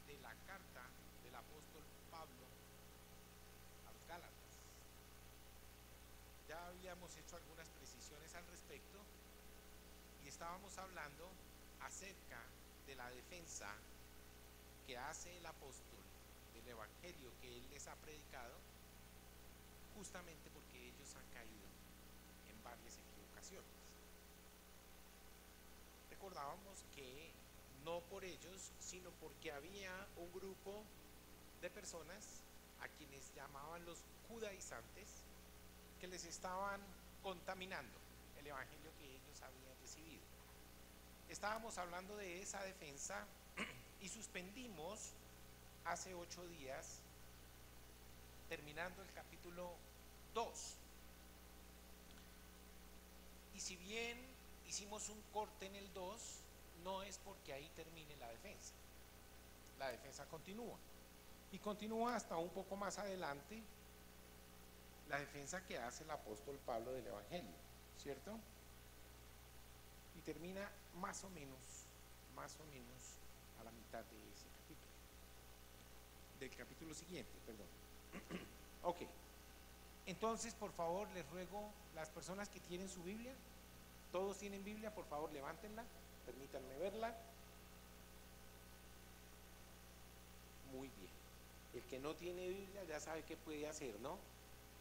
de la carta del apóstol Pablo a los Gálatas. Ya habíamos hecho algunas precisiones al respecto y estábamos hablando acerca de la defensa que hace el apóstol del evangelio que él les ha predicado, justamente porque ellos han caído en varias equivocaciones. Recordábamos que no por ellos, sino porque había un grupo de personas a quienes llamaban los judaizantes, que les estaban contaminando el evangelio que ellos habían recibido. Estábamos hablando de esa defensa y suspendimos hace 8 días, terminando el capítulo 2. Y si bien hicimos un corte en el 2, no es porque ahí termine la defensa. La defensa continúa. Y continúa hasta un poco más adelante la defensa que hace el apóstol Pablo del Evangelio, ¿cierto? Y termina más o menos a la mitad de ese capítulo. Del capítulo siguiente, perdón. Ok. Entonces, por favor, les ruego, las personas que tienen su Biblia, todos tienen Biblia, por favor, levántenla, permítanme verla. Muy bien. El que no tiene Biblia ya sabe qué puede hacer, ¿no?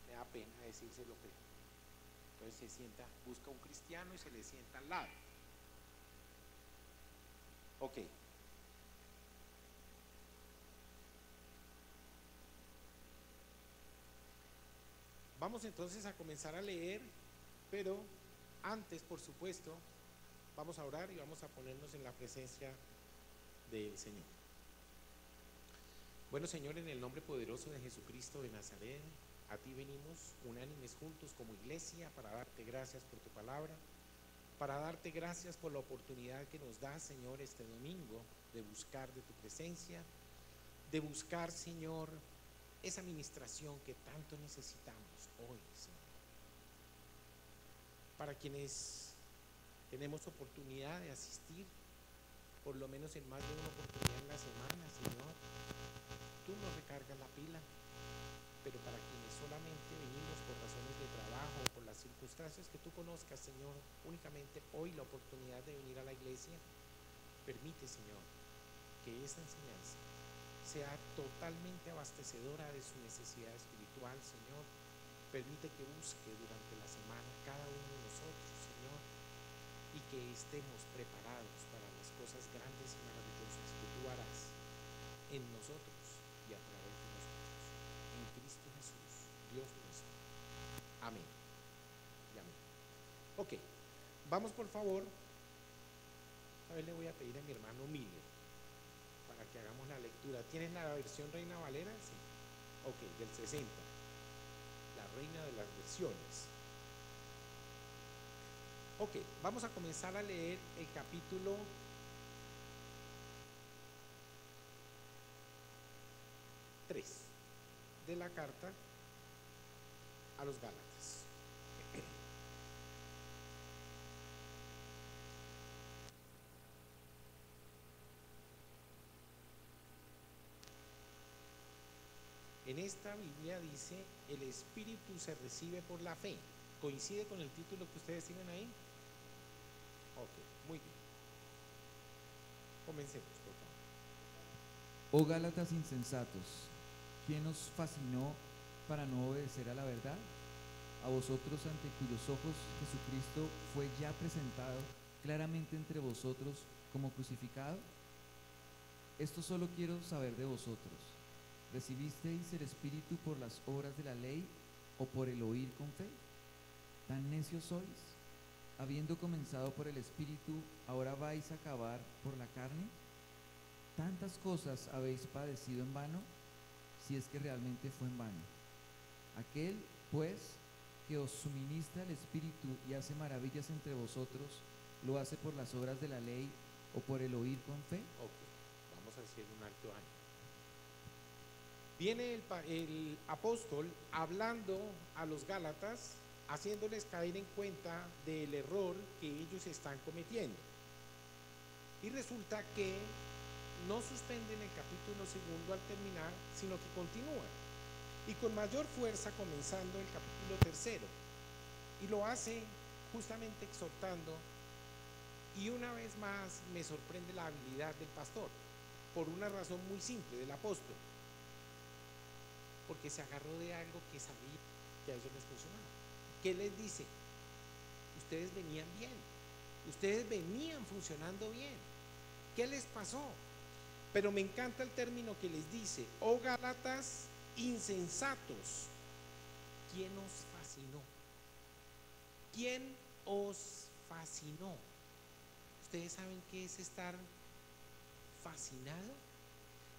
Me da pena decírselo, pero entonces se sienta, busca un cristiano y se le sienta al lado. Ok. Vamos entonces a comenzar a leer, pero antes, por supuesto, vamos a orar y vamos a ponernos en la presencia del Señor. Bueno, Señor, en el nombre poderoso de Jesucristo de Nazaret, a ti venimos unánimes juntos como iglesia para darte gracias por tu palabra, para darte gracias por la oportunidad que nos das, Señor, este domingo de buscar de tu presencia, de buscar, Señor, esa administración que tanto necesitamos hoy, Señor. Para quienes tenemos oportunidad de asistir, por lo menos en más de una oportunidad en la semana, Señor, tú nos recargas la pila, pero para quienes solamente venimos por razones de trabajo o por las circunstancias que tú conozcas, Señor, únicamente hoy la oportunidad de venir a la iglesia, permite, Señor, que esta enseñanza sea totalmente abastecedora de su necesidad espiritual, Señor. Permite que busque durante la semana cada uno de nosotros, Señor, y que estemos preparados para las cosas grandes y maravillosas que tú harás en nosotros y a través de nosotros. En Cristo Jesús, Dios nuestro. Amén. Y amén. Ok, vamos por favor. A ver, le voy a pedir a mi hermano Miller para que hagamos la lectura. ¿Tienes la versión Reina Valera? Sí. Ok, del 60. La reina de las versiones. Ok, vamos a comenzar a leer el capítulo 3 de la carta a los Gálatas. En esta Biblia dice, el Espíritu se recibe por la fe. ¿Coincide con el título que ustedes tienen ahí? Ok, muy bien. Comencemos, por favor. Oh Gálatas insensatos, ¿quién os fascinó para no obedecer a la verdad? A vosotros ante cuyos ojos Jesucristo fue ya presentado claramente entre vosotros como crucificado. Esto solo quiero saber de vosotros. ¿Recibisteis el Espíritu por las obras de la ley o por el oír con fe? ¿Tan necios sois? Habiendo comenzado por el Espíritu, ¿ahora vais a acabar por la carne? ¿Tantas cosas habéis padecido en vano? Si es que realmente fue en vano. Aquel, pues, que os suministra el Espíritu y hace maravillas entre vosotros, ¿lo hace por las obras de la ley o por el oír con fe? Ok, vamos a hacer un alto ahí. Viene el apóstol hablando a los Gálatas, haciéndoles caer en cuenta del error que ellos están cometiendo. Y resulta que no suspende en el capítulo 2 al terminar, sino que continúa. Y con mayor fuerza comenzando el capítulo 3. Y lo hace justamente exhortando. Y una vez más me sorprende la habilidad del pastor, por una razón muy simple, del apóstol. Porque se agarró de algo que sabía que a ellos les funcionaba. ¿Qué les dice? Ustedes venían bien, ustedes venían funcionando bien. ¿Qué les pasó? Pero me encanta el término que les dice: oh Gálatas insensatos, ¿quién os fascinó? ¿Quién os fascinó? ¿Ustedes saben qué es estar fascinado?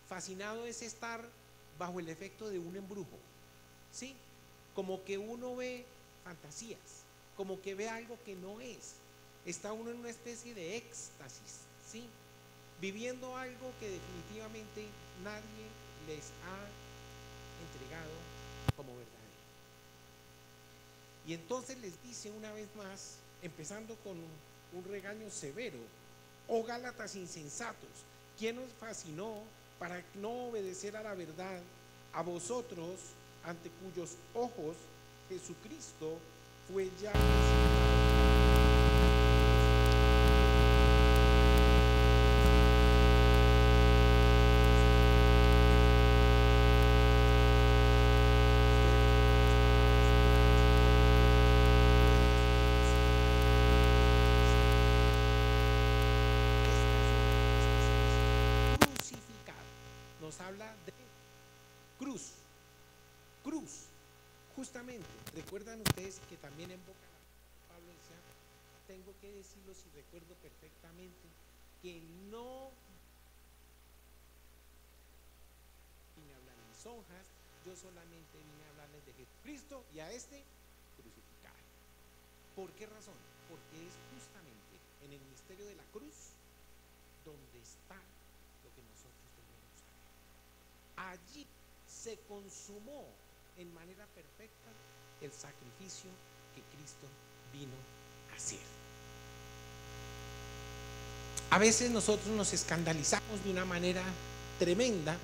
Fascinado es estar bajo el efecto de un embrujo, ¿sí? Como que uno ve fantasías, como que ve algo que no es. Está uno en una especie de éxtasis, ¿sí? Viviendo algo que definitivamente nadie les ha entregado como verdadero. Y entonces les dice una vez más, empezando con un regaño severo: oh Gálatas insensatos, ¿quién os fascinó para no obedecer a la verdad? A vosotros, ante cuyos ojos Jesucristo fue ya habla de cruz. Justamente, recuerdan ustedes que también en boca Pablo decía: tengo que decirlo, si recuerdo perfectamente, que no vine a hablar lisonjas, yo solamente vine a hablarles de Jesucristo y a este crucificar. ¿Por qué razón? Porque es justamente en el misterio de la cruz donde está lo que nosotros tenemos que ver. Allí se consumó en manera perfecta el sacrificio que Cristo vino a hacer. A veces nosotros nos escandalizamos de una manera tremenda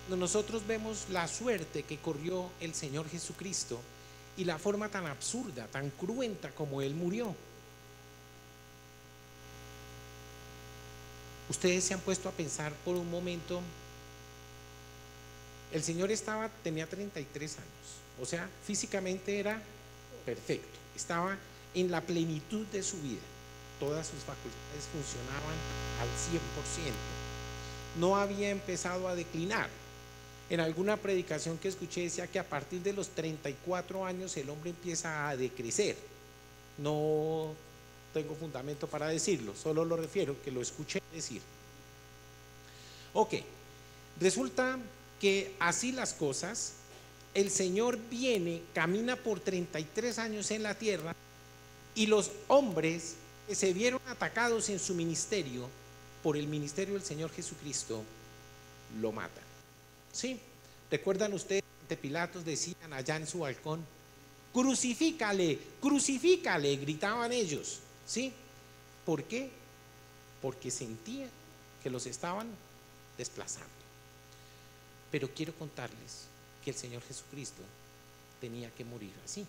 cuando nosotros vemos la suerte que corrió el Señor Jesucristo y la forma tan absurda, tan cruenta como Él murió. Ustedes se han puesto a pensar por un momento. El Señor tenía 33 años, o sea, físicamente era perfecto, estaba en la plenitud de su vida, todas sus facultades funcionaban al 100%, no había empezado a declinar. En alguna predicación que escuché decía que a partir de los 34 años el hombre empieza a decrecer. No tengo fundamento para decirlo, solo lo refiero que lo escuché decir. Ok, resulta que así las cosas, el Señor viene, camina por 33 años en la tierra, y los hombres que se vieron atacados en su ministerio por el ministerio del Señor Jesucristo lo matan. ¿Sí? ¿Recuerdan ustedes que Pilatos decían allá en su balcón: crucifícale, crucifícale? Gritaban ellos. ¿Sí? ¿Por qué? Porque sentían que los estaban desplazando. Pero quiero contarles que el Señor Jesucristo tenía que morir así.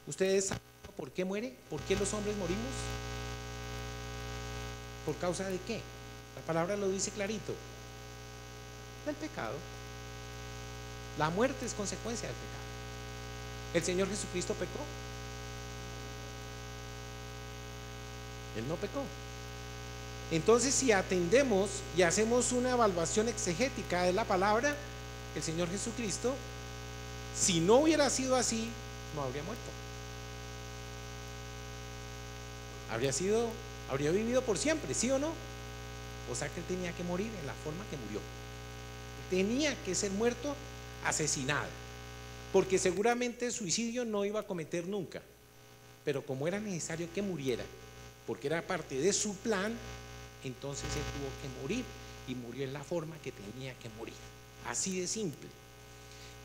¿Ustedes saben por qué muere? ¿Por qué los hombres morimos? ¿Por causa de qué? La palabra lo dice clarito: del pecado. La muerte es consecuencia del pecado. ¿El Señor Jesucristo pecó? Él no pecó. Entonces, si atendemos y hacemos una evaluación exegética de la palabra, el Señor Jesucristo, si no hubiera sido así, no habría muerto. Habría vivido por siempre, ¿sí o no? O sea que él tenía que morir en la forma que murió. Tenía que ser muerto, asesinado, porque seguramente suicidio no iba a cometer nunca, pero como era necesario que muriera, porque era parte de su plan, entonces él tuvo que morir, y murió en la forma que tenía que morir. Así de simple.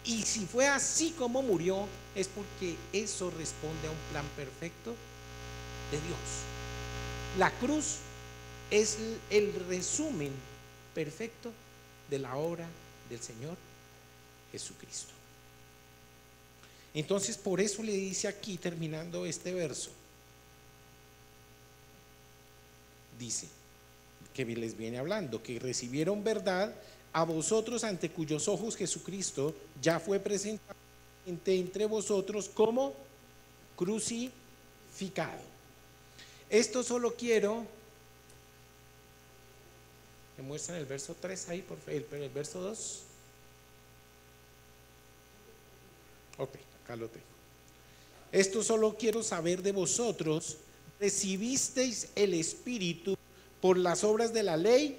Y si fue así como murió, es porque eso responde a un plan perfecto de Dios. La cruz es el resumen perfecto de la obra del Señor Jesucristo. Entonces, por eso le dice aquí, terminando este verso, dice que les viene hablando, que recibieron verdad a vosotros, ante cuyos ojos Jesucristo ya fue presentado entre vosotros como crucificado. Esto solo quiero, me muestran el verso 3 ahí, por favor, el verso 2. Ok, acá lo tengo. Esto solo quiero saber de vosotros: ¿recibisteis el Espíritu por las obras de la ley?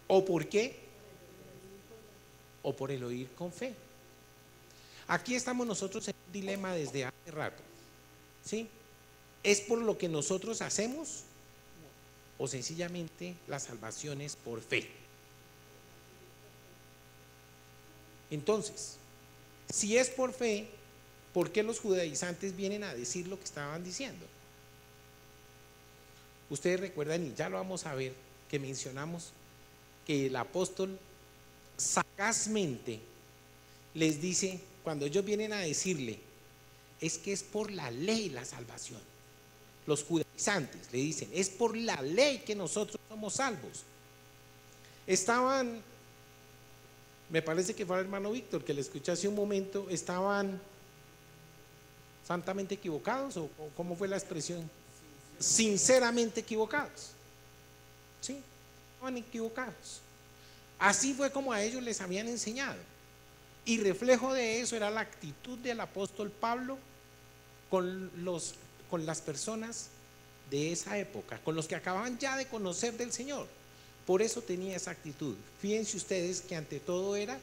¿O por qué? ¿O por el oír con fe? Aquí estamos nosotros en un dilema desde hace rato, ¿sí? ¿Es por lo que nosotros hacemos? ¿O sencillamente la salvación es por fe? Entonces, si es por fe, ¿por qué los judaizantes vienen a decir lo que estaban diciendo? Ustedes recuerdan, y ya lo vamos a ver, que mencionamos que el apóstol sagazmente les dice, cuando ellos vienen a decirle, es que es por la ley la salvación. Los judaizantes le dicen, es por la ley que nosotros somos salvos. Estaban, me parece que fue el hermano Víctor que le escuché hace un momento, estaban santamente equivocados, o ¿cómo fue la expresión? Sinceramente equivocados. Sí, estaban equivocados. Así fue como a ellos les habían enseñado. Y reflejo de eso era la actitud del apóstol Pablo con las personas de esa época, con los que acababan ya de conocer del Señor. Por eso tenía esa actitud. Fíjense ustedes que ante todo era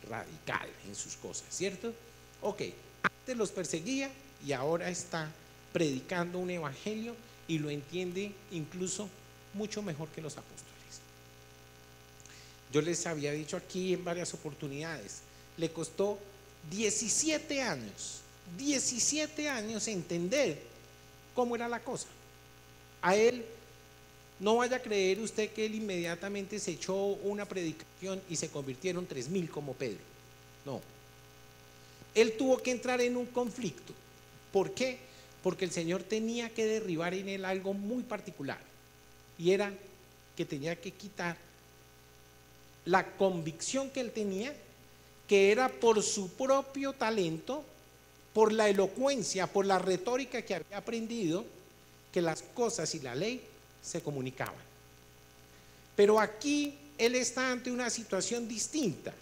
radical en sus cosas, ¿cierto? Ok, antes los perseguía y ahora está predicando un evangelio y lo entiende incluso mucho mejor que los apóstoles. Yo les había dicho aquí en varias oportunidades, le costó 17 años entender cómo era la cosa. A él, no vaya a creer usted que él inmediatamente se echó una predicación y se convirtieron 3,000 como Pedro. No. Él tuvo que entrar en un conflicto. ¿Por qué? Porque el Señor tenía que derribar en él algo muy particular, y era que tenía que quitar la convicción que él tenía, que era por su propio talento, por la elocuencia, por la retórica que había aprendido, que las cosas y la ley se comunicaban. Pero aquí él está ante una situación distinta,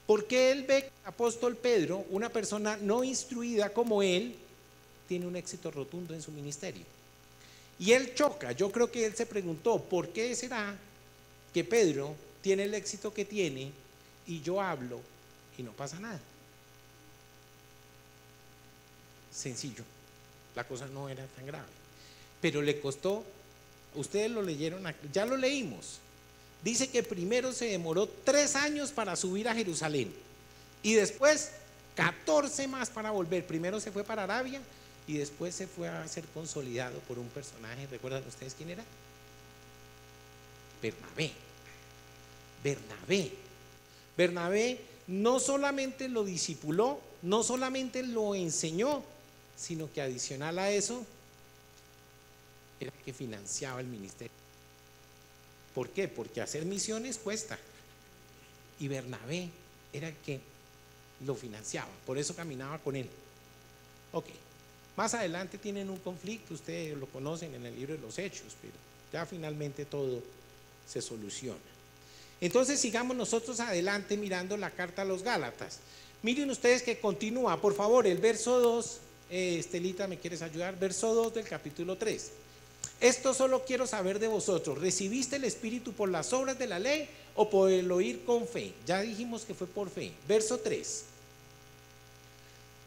porque él ve que el apóstol Pedro, una persona no instruida como él, tiene un éxito rotundo en su ministerio. Y él choca. Yo creo que él se preguntó, ¿por qué será que Pedro tiene el éxito que tiene y yo hablo y no pasa nada? Sencillo, la cosa no era tan grave, pero le costó. Ustedes lo leyeron, ya lo leímos. Dice que primero se demoró 3 años para subir a Jerusalén y después 14 más para volver. Primero se fue para Arabia y después se fue a ser consolidado por un personaje. ¿Recuerdan ustedes quién era? Bernabé no solamente lo discipuló, no solamente lo enseñó, sino que adicional a eso era que financiaba el ministerio. ¿Por qué? Porque hacer misiones cuesta, y Bernabé era el que lo financiaba, por eso caminaba con él. Ok, más adelante tienen un conflicto, ustedes lo conocen en el libro de los Hechos, pero ya finalmente todo se soluciona. Entonces sigamos nosotros adelante mirando la carta a los Gálatas. Miren ustedes que continúa, por favor, el verso 2, Estelita, ¿me quieres ayudar? Verso 2 del capítulo 3. Esto solo quiero saber de vosotros: ¿recibiste el Espíritu por las obras de la ley o por el oír con fe? Ya dijimos que fue por fe. Verso 3.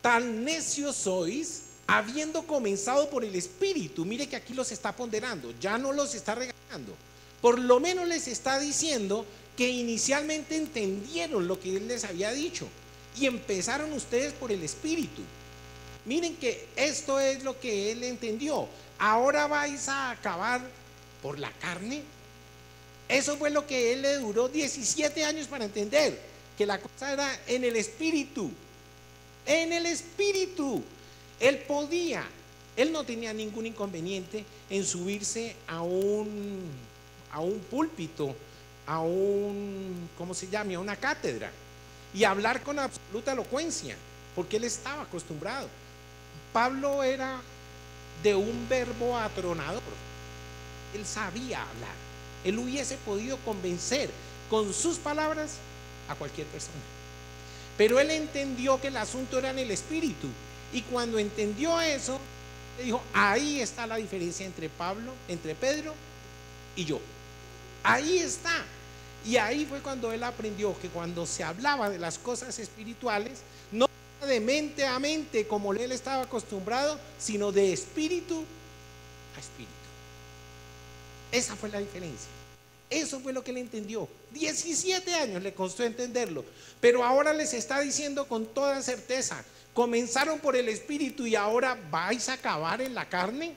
Tan necios sois, habiendo comenzado por el Espíritu. Mire que aquí los está ponderando, ya no los está regañando. Por lo menos les está diciendo que inicialmente entendieron lo que él les había dicho y empezaron ustedes por el Espíritu. Miren que esto es lo que él entendió. Ahora vais a acabar ¿Por la carne? Eso fue lo que él le duró 17 años para entender, que la cosa era en el espíritu. En el espíritu. Él no tenía ningún inconveniente en subirse a un púlpito, ¿cómo se llama? A una cátedra y hablar con absoluta elocuencia, porque él estaba acostumbrado. Pablo era de un verbo atronador. Él sabía hablar. Él hubiese podido convencer con sus palabras a cualquier persona. Pero él entendió que el asunto era en el espíritu. Y cuando entendió eso, le dijo, ahí está la diferencia entre Pedro y yo. Ahí está. Y ahí fue cuando él aprendió que cuando se hablaba de las cosas espirituales, no de mente a mente como él estaba acostumbrado, sino de espíritu a espíritu. Esa fue la diferencia. Eso fue lo que él entendió. 17 años le costó entenderlo, pero ahora les está diciendo con toda certeza, comenzaron por el espíritu y ahora vais a acabar en la carne.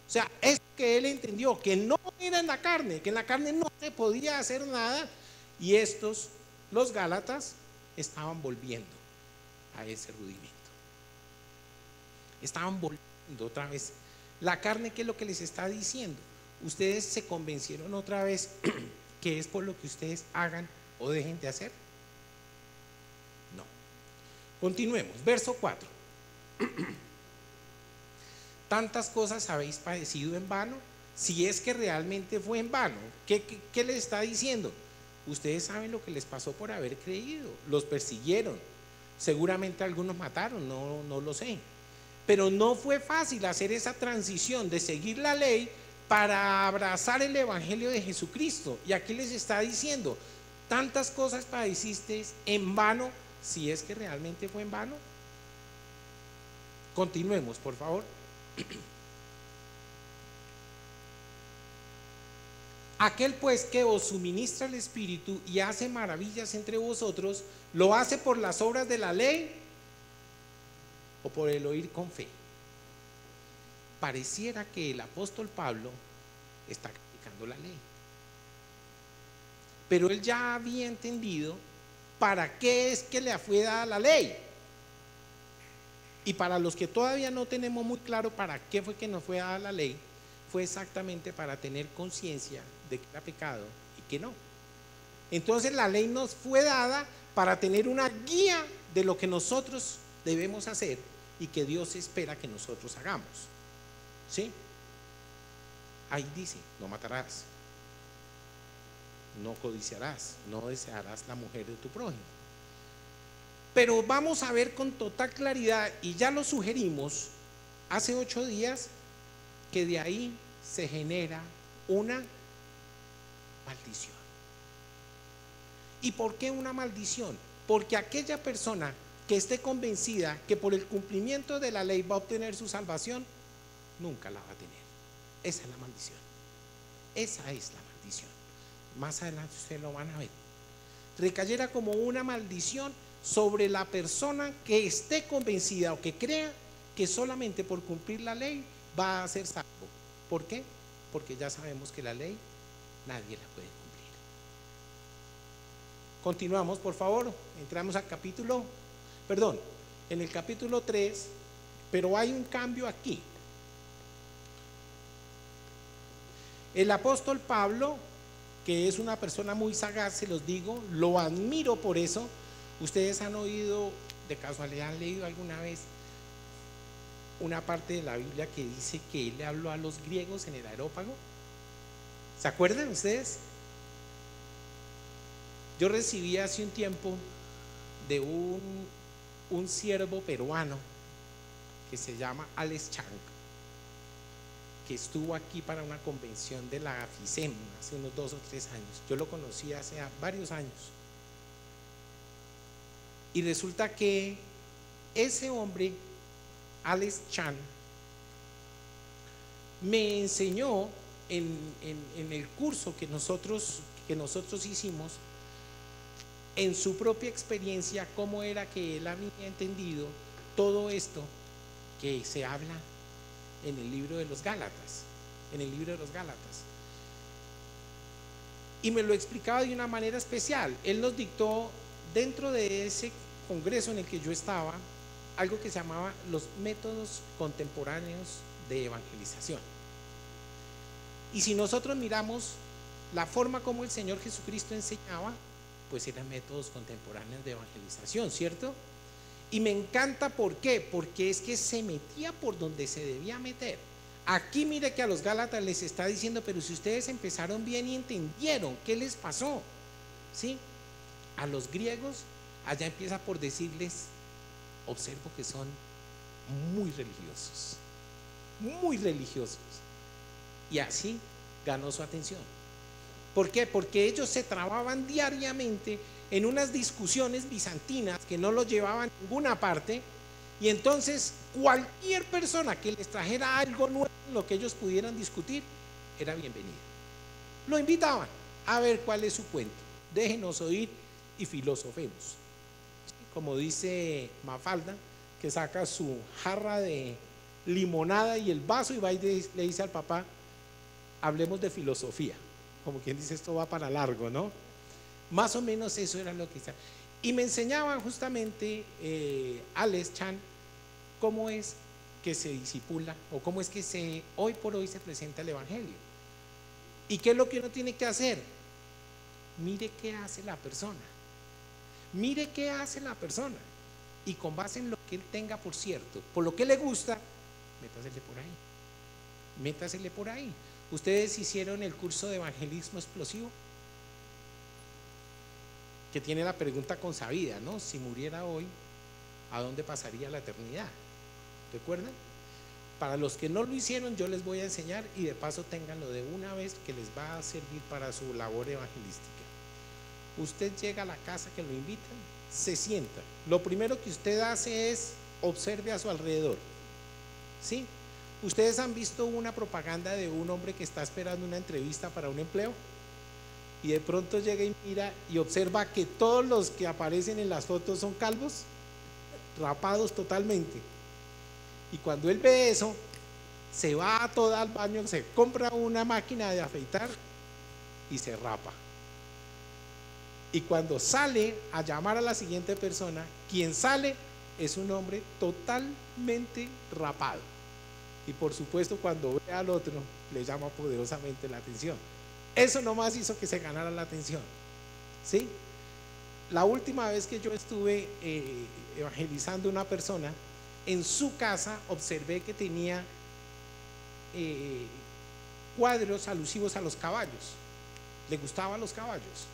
O sea, es que él entendió que no era en la carne, que en la carne no se podía hacer nada, y los Gálatas, estaban volviendo a ese rudimento. Estaban volviendo otra vez. La carne, ¿qué es lo que les está diciendo? Ustedes se convencieron otra vez que es por lo que ustedes hagan o dejen de hacer. No. Continuemos, verso 4. Tantas cosas habéis padecido en vano, si es que realmente fue en vano. ¿Qué les está diciendo? Ustedes saben lo que les pasó por haber creído. Los persiguieron, seguramente algunos mataron, no lo sé. Pero no fue fácil hacer esa transición de seguir la ley para abrazar el evangelio de Jesucristo. Y aquí les está diciendo, tantas cosas padecisteis en vano, si es que realmente fue en vano. Continuemos, por favor. Aquel pues que os suministra el Espíritu y hace maravillas entre vosotros, ¿lo hace por las obras de la ley o por el oír con fe? Pareciera que el apóstol Pablo está criticando la ley, pero él ya había entendido para qué es que le fue dada la ley. Y para los que todavía no tenemos muy claro para qué fue que nos fue dada la ley, fue exactamente para tener conciencia de que era pecado y que no. Entonces la ley nos fue dada para tener una guía de lo que nosotros debemos hacer y que Dios espera que nosotros hagamos. ¿Sí? Ahí dice, no matarás, no codiciarás, no desearás la mujer de tu prójimo. Pero vamos a ver con total claridad, y ya lo sugerimos hace 8 días, que de ahí se genera una maldición. ¿Y por qué una maldición? Porque aquella persona que esté convencida que por el cumplimiento de la ley va a obtener su salvación, nunca la va a tener. Esa es la maldición. Esa es la maldición. Más adelante ustedes lo van a ver. Recayera como una maldición sobre la persona que esté convencida o que crea que solamente por cumplir la ley va a ser salvo. ¿Por qué? Porque ya sabemos que la ley nadie la puede cumplir. Continuamos, por favor. Entramos al en el capítulo 3, pero hay un cambio aquí. El apóstol Pablo, que es una persona muy sagaz, se los digo, lo admiro por eso. Ustedes han oído, de casualidad han leído alguna vez una parte de la Biblia que dice que él le habló a los griegos en el Areópago. ¿Se acuerdan ustedes? Yo recibí hace un tiempo de un siervo peruano que se llama Alex Chang, que estuvo aquí para una convención de la FISEM hace unos 2 o 3 años. Yo lo conocí hace varios años. Y resulta que ese hombre, Alex Chan, me enseñó en el curso que nosotros hicimos, en su propia experiencia, cómo era que él había entendido todo esto que se habla en el libro de los Gálatas. En el libro de los Gálatas. y me lo explicaba de una manera especial. Él nos dictó dentro de ese congreso en el que yo estaba algo que se llamaba los métodos contemporáneos de evangelización. Y si nosotros miramos la forma como el Señor Jesucristo enseñaba, pues eran métodos contemporáneos de evangelización, ¿cierto? Y me encanta, ¿por qué? Porque es que se metía por donde se debía meter. Aquí mire que a los Gálatas les está diciendo, pero si ustedes empezaron bien y entendieron, ¿qué les pasó? ¿Sí? A los griegos, allá empieza por decirles, observo que son muy religiosos, muy religiosos. Y así ganó su atención. ¿Por qué? Porque ellos se trababan diariamente en unas discusiones bizantinas que no los llevaban a ninguna parte, y entonces cualquier persona que les trajera algo nuevo en lo que ellos pudieran discutir era bienvenida. Lo invitaban a ver cuál es su cuento, déjenos oír y filosofemos. Como dice Mafalda, que saca su jarra de limonada y el vaso y va y le dice al papá, hablemos de filosofía. Como quien dice, esto va para largo, ¿no? Más o menos eso era lo que estaba. Y me enseñaba justamente Alex Chan cómo es que se discipula o cómo es que hoy por hoy se presenta el Evangelio. ¿Y qué es lo que uno tiene que hacer? Mire qué hace la persona. Mire qué hace la persona. Y con base en lo que él tenga, por cierto, por lo que le gusta, métasele por ahí. Métasele por ahí. ¿Ustedes hicieron el curso de evangelismo explosivo? Que tiene la pregunta consabida, ¿no? Si muriera hoy, ¿a dónde pasaría la eternidad? ¿Recuerdan? Para los que no lo hicieron, yo les voy a enseñar y de paso ténganlo de una vez, que les va a servir para su labor evangelística. Usted llega a la casa que lo invitan, se sienta. Lo primero que usted hace es observe a su alrededor. ¿Sí? ¿Ustedes han visto una propaganda de un hombre que está esperando una entrevista para un empleo? Y de pronto llega y mira y observa que todos los que aparecen en las fotos son calvos, rapados totalmente. Y cuando él ve eso, se va a todo al baño, se compra una máquina de afeitar y se rapa. Y cuando sale a llamar a la siguiente persona, quien sale es un hombre totalmente rapado. Y por supuesto, cuando ve al otro, le llama poderosamente la atención. Eso nomás hizo que se ganara la atención. ¿Sí? La última vez que yo estuve evangelizando a una persona, en su casa observé que tenía cuadros alusivos a los caballos. Le gustaban los caballos.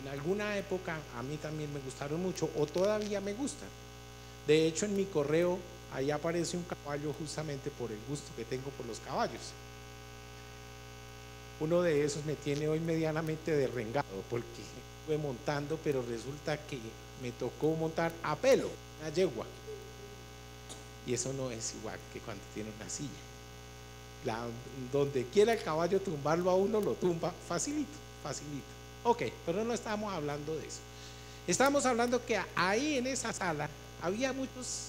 En alguna época a mí también me gustaron mucho, o todavía me gustan. De hecho, en mi correo ahí aparece un caballo justamente por el gusto que tengo por los caballos. Uno de esos me tiene hoy medianamente derrengado porque estuve montando, pero resulta que me tocó montar a pelo, una yegua. Y eso no es igual que cuando tiene una silla. Donde quiera el caballo tumbarlo a uno, lo tumba facilito, facilito. Ok, pero no estábamos hablando de eso. Estábamos hablando que ahí en esa sala había muchos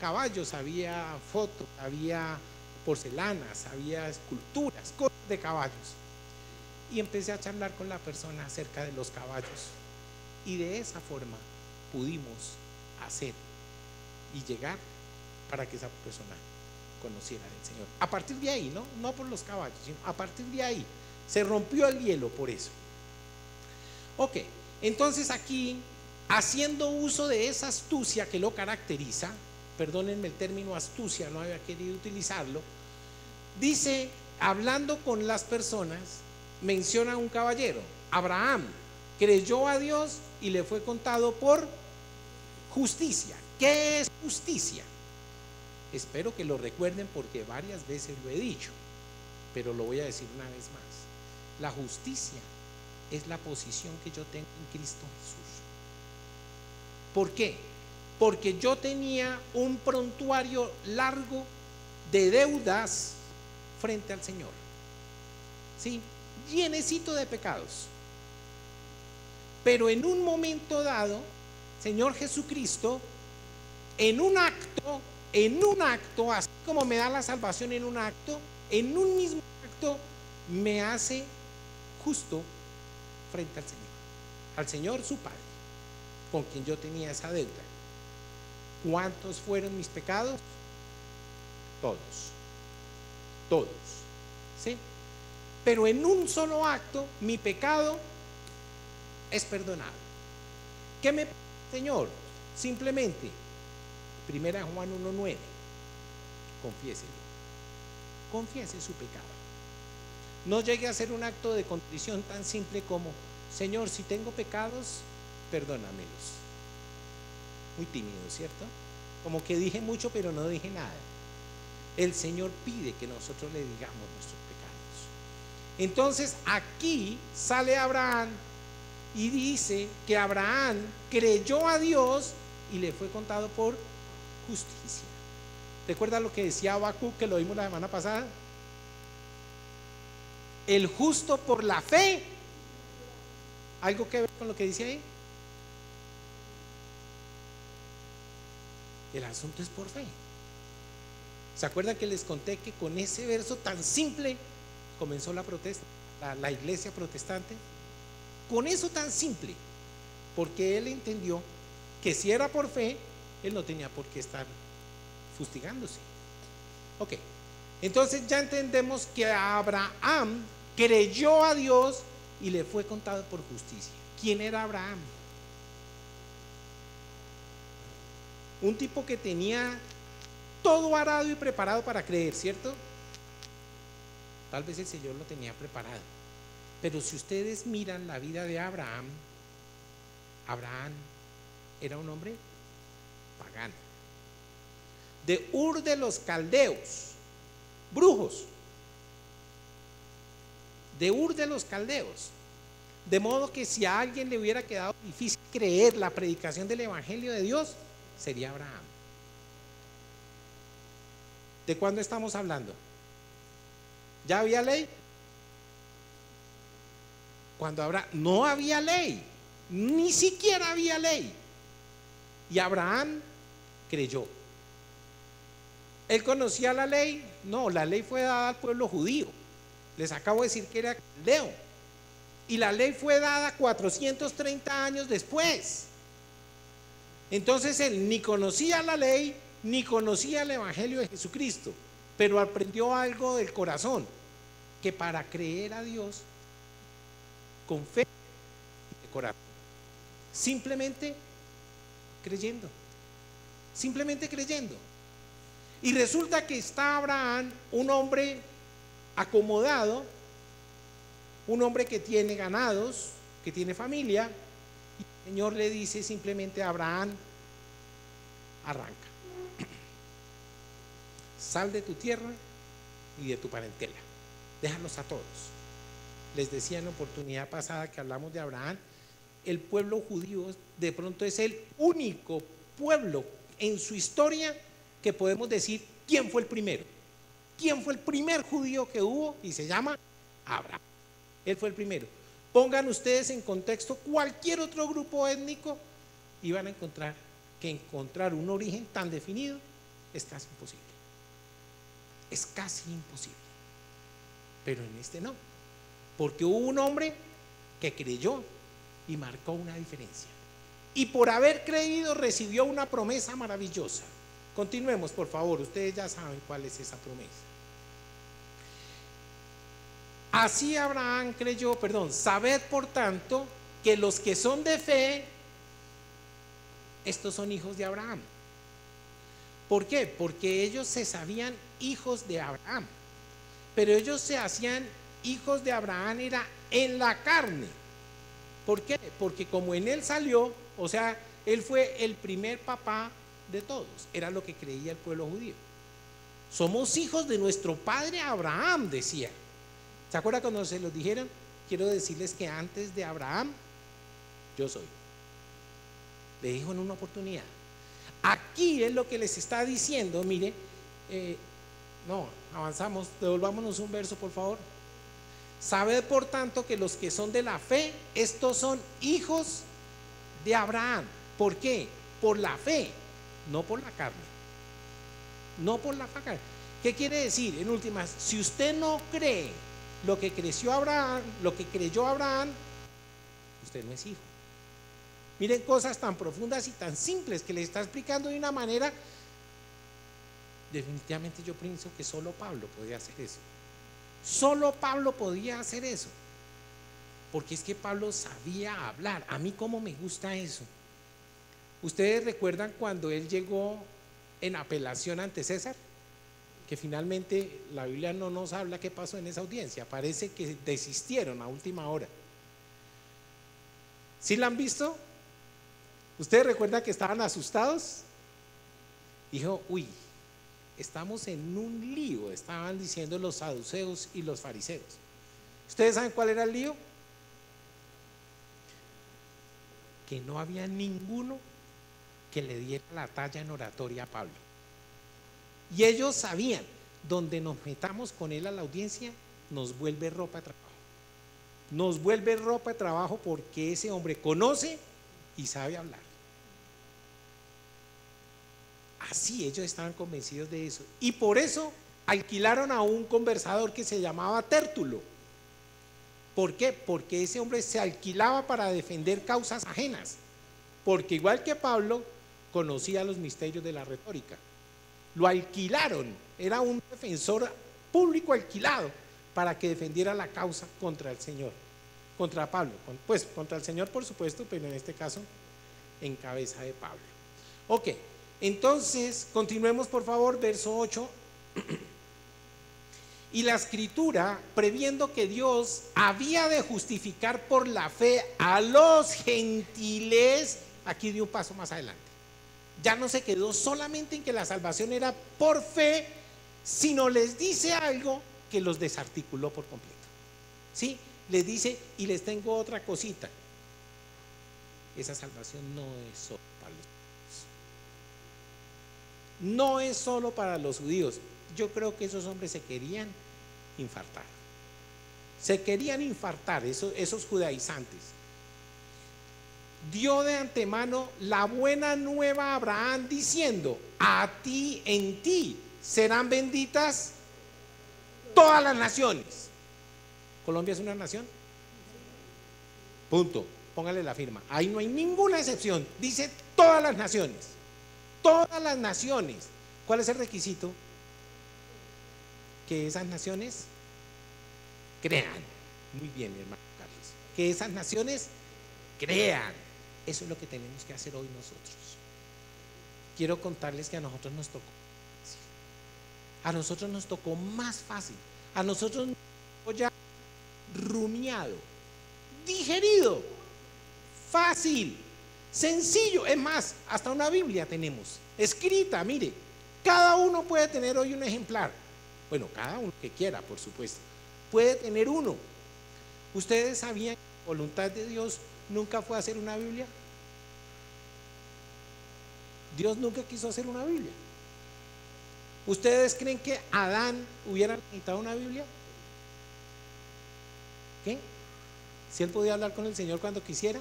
caballos, había fotos, había porcelanas, había esculturas, cosas de caballos. Y empecé a charlar con la persona acerca de los caballos. Y de esa forma pudimos hacer y llegar para que esa persona conociera al Señor. A partir de ahí, no por los caballos, sino a partir de ahí se rompió el hielo por eso. Ok, entonces aquí, haciendo uso de esa astucia que lo caracteriza, perdónenme el término astucia, no había querido utilizarlo, dice, hablando con las personas, menciona a un caballero, Abraham, creyó a Dios y le fue contado por justicia. ¿Qué es justicia? Espero que lo recuerden porque varias veces lo he dicho, pero lo voy a decir una vez más. La justicia es la posición que yo tengo en Cristo Jesús. ¿Por qué? Porque yo tenía un prontuario largo de deudas frente al Señor, ¿sí? Llenecito de pecados. Pero en un momento dado, Señor Jesucristo, en un acto, así como me da la salvación en un acto, en un mismo acto me hace justo frente al Señor su Padre, con quien yo tenía esa deuda. ¿Cuántos fueron mis pecados? Todos, todos, ¿sí? Pero en un solo acto mi pecado es perdonado. ¿Qué me pide el Señor? Simplemente, 1 Juan 1:9, confiese su pecado. No llegue a hacer un acto de contrición tan simple como: Señor, si tengo pecados, perdónamelos. Muy tímido, ¿cierto? Como que dije mucho pero no dije nada. El Señor pide que nosotros le digamos nuestros pecados. Entonces aquí sale Abraham y dice que Abraham creyó a Dios y le fue contado por justicia. ¿Recuerda lo que decía Habacuc, que lo vimos la semana pasada? El justo por la fe. ¿Algo que ver con lo que dice ahí? El asunto es por fe. ¿Se acuerdan que les conté que con ese verso tan simple comenzó la protesta, la iglesia protestante? Con eso tan simple, porque él entendió que si era por fe, él no tenía por qué estar fustigándose. Ok, entonces ya entendemos que Abraham creyó a Dios y le fue contado por justicia. ¿Quién era Abraham? Un tipo que tenía todo arado y preparado para creer, ¿cierto? Tal vez el Señor lo tenía preparado. Pero si ustedes miran la vida de Abraham, Abraham era un hombre pagano, de Ur de los Caldeos, brujos, de Ur de los Caldeos. De modo que si a alguien le hubiera quedado difícil creer la predicación del Evangelio de Dios, sería Abraham. ¿De cuándo estamos hablando? ¿Ya había ley? Cuando no había ley, ni siquiera había ley. Y Abraham creyó. ¿Él conocía la ley? No, la ley fue dada al pueblo judío. Les acabo de decir que era caldeo. Y la ley fue dada 430 años después. Entonces él ni conocía la ley, ni conocía el Evangelio de Jesucristo, pero aprendió algo del corazón, que para creer a Dios con fe y de corazón, simplemente creyendo, simplemente creyendo. Y resulta que está Abraham, un hombre acomodado, un hombre que tiene ganados, que tiene familia, y el Señor le dice simplemente a Abraham: arranca, sal de tu tierra y de tu parentela, déjalos a todos. Les decía en la oportunidad pasada que hablamos de Abraham, el pueblo judío de pronto es el único pueblo en su historia que podemos decir quién fue el primero. ¿Quién fue el primer judío que hubo? Y se llama Abraham. Él fue el primero. Pongan ustedes en contexto cualquier otro grupo étnico y van a encontrar que encontrar un origen tan definido es casi imposible. Es casi imposible. Pero en este no. Porque hubo un hombre que creyó y marcó una diferencia. Y por haber creído recibió una promesa maravillosa. Continuemos, por favor. Ustedes ya saben cuál es esa promesa. Así Abraham creyó, sabed por tanto que los que son de fe, estos son hijos de Abraham. ¿Por qué? Porque ellos se sabían hijos de Abraham, pero ellos se hacían hijos de Abraham era en la carne. ¿Por qué? Porque como en él salió, o sea, él fue el primer papá de todos, era lo que creía el pueblo judío. Somos hijos de nuestro padre Abraham, decía. ¿Se acuerdan cuando se los dijeron? Quiero decirles que antes de Abraham, yo soy. Le dijo en una oportunidad. Aquí es lo que les está diciendo, mire, no, avanzamos, devolvámonos un verso, por favor. Sabed por tanto que los que son de la fe, estos son hijos de Abraham. ¿Por qué? Por la fe, no por la carne. No por la carne. ¿Qué quiere decir? En últimas, si usted no cree lo que creció Abraham, lo que creyó Abraham, usted no es hijo. Miren cosas tan profundas y tan simples que le está explicando de una manera. Definitivamente yo pienso que solo Pablo podía hacer eso. Solo Pablo podía hacer eso. Porque es que Pablo sabía hablar. A mí cómo me gusta eso. ¿Ustedes recuerdan cuando él llegó en apelación ante César? Que finalmente la Biblia no nos habla qué pasó en esa audiencia. Parece que desistieron a última hora. ¿Sí la han visto? ¿Ustedes recuerdan que estaban asustados? Dijo, uy, estamos en un lío, estaban diciendo los saduceos y los fariseos. ¿Ustedes saben cuál era el lío? Que no había ninguno que le diera la talla en oratoria a Pablo. Y ellos sabían, donde nos metamos con él a la audiencia, nos vuelve ropa de trabajo. Nos vuelve ropa de trabajo porque ese hombre conoce y sabe hablar. Así ellos estaban convencidos de eso. Y por eso alquilaron a un conversador que se llamaba Tértulo. ¿Por qué? Porque ese hombre se alquilaba para defender causas ajenas. Porque igual que Pablo, conocía los misterios de la retórica. Lo alquilaron, era un defensor público alquilado para que defendiera la causa contra el Señor, contra Pablo, pues contra el Señor por supuesto, pero en este caso en cabeza de Pablo. Ok, entonces continuemos por favor, verso 8. Y la escritura, previendo que Dios había de justificar por la fe a los gentiles, aquí dio un paso más adelante. Ya no se quedó solamente en que la salvación era por fe, sino les dice algo que los desarticuló por completo. ¿Sí? Les dice, y les tengo otra cosita. Esa salvación no es solo para los judíos. No es solo para los judíos. Yo creo que esos hombres se querían infartar. Se querían infartar, esos judaizantes. Dio de antemano la buena nueva a Abraham diciendo, a ti, en ti serán benditas todas las naciones. ¿Colombia es una nación? Punto, póngale la firma. Ahí no hay ninguna excepción, dice todas las naciones. Todas las naciones. ¿Cuál es el requisito? Que esas naciones crean. Muy bien, mi hermano Carlos. Que esas naciones crean. Eso es lo que tenemos que hacer hoy nosotros. Quiero contarles que a nosotros nos tocó. A nosotros nos tocó más fácil. A nosotros nos tocó ya rumiado, digerido, fácil, sencillo. Es más, hasta una Biblia tenemos escrita, mire. Cada uno puede tener hoy un ejemplar. Bueno, cada uno que quiera, por supuesto. Puede tener uno. ¿Ustedes sabían que la voluntad de Dios nunca fue hacer una Biblia? Dios nunca quiso hacer una Biblia. ¿Ustedes creen que Adán hubiera necesitado una Biblia? ¿Qué? Si él podía hablar con el Señor cuando quisiera.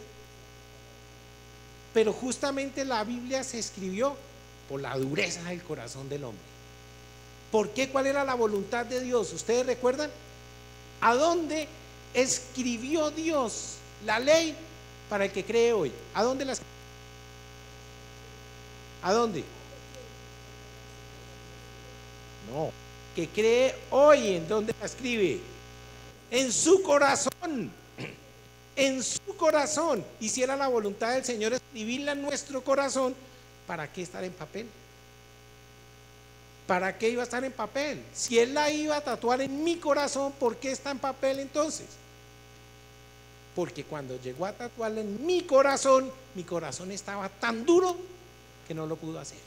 Pero justamente la Biblia se escribió por la dureza del corazón del hombre. ¿Por qué? ¿Cuál era la voluntad de Dios? ¿Ustedes recuerdan? ¿A dónde escribió Dios la ley para el que cree hoy? ¿A dónde la escribió? ¿A dónde? No, que cree hoy. ¿En dónde la escribe? En su corazón. En su corazón. Y si era la voluntad del Señor escribirla en nuestro corazón, ¿para qué estar en papel? ¿Para qué iba a estar en papel? Si Él la iba a tatuar en mi corazón, ¿por qué está en papel entonces? Porque cuando llegó a tatuarla en mi corazón estaba tan duro que no lo pudo hacer.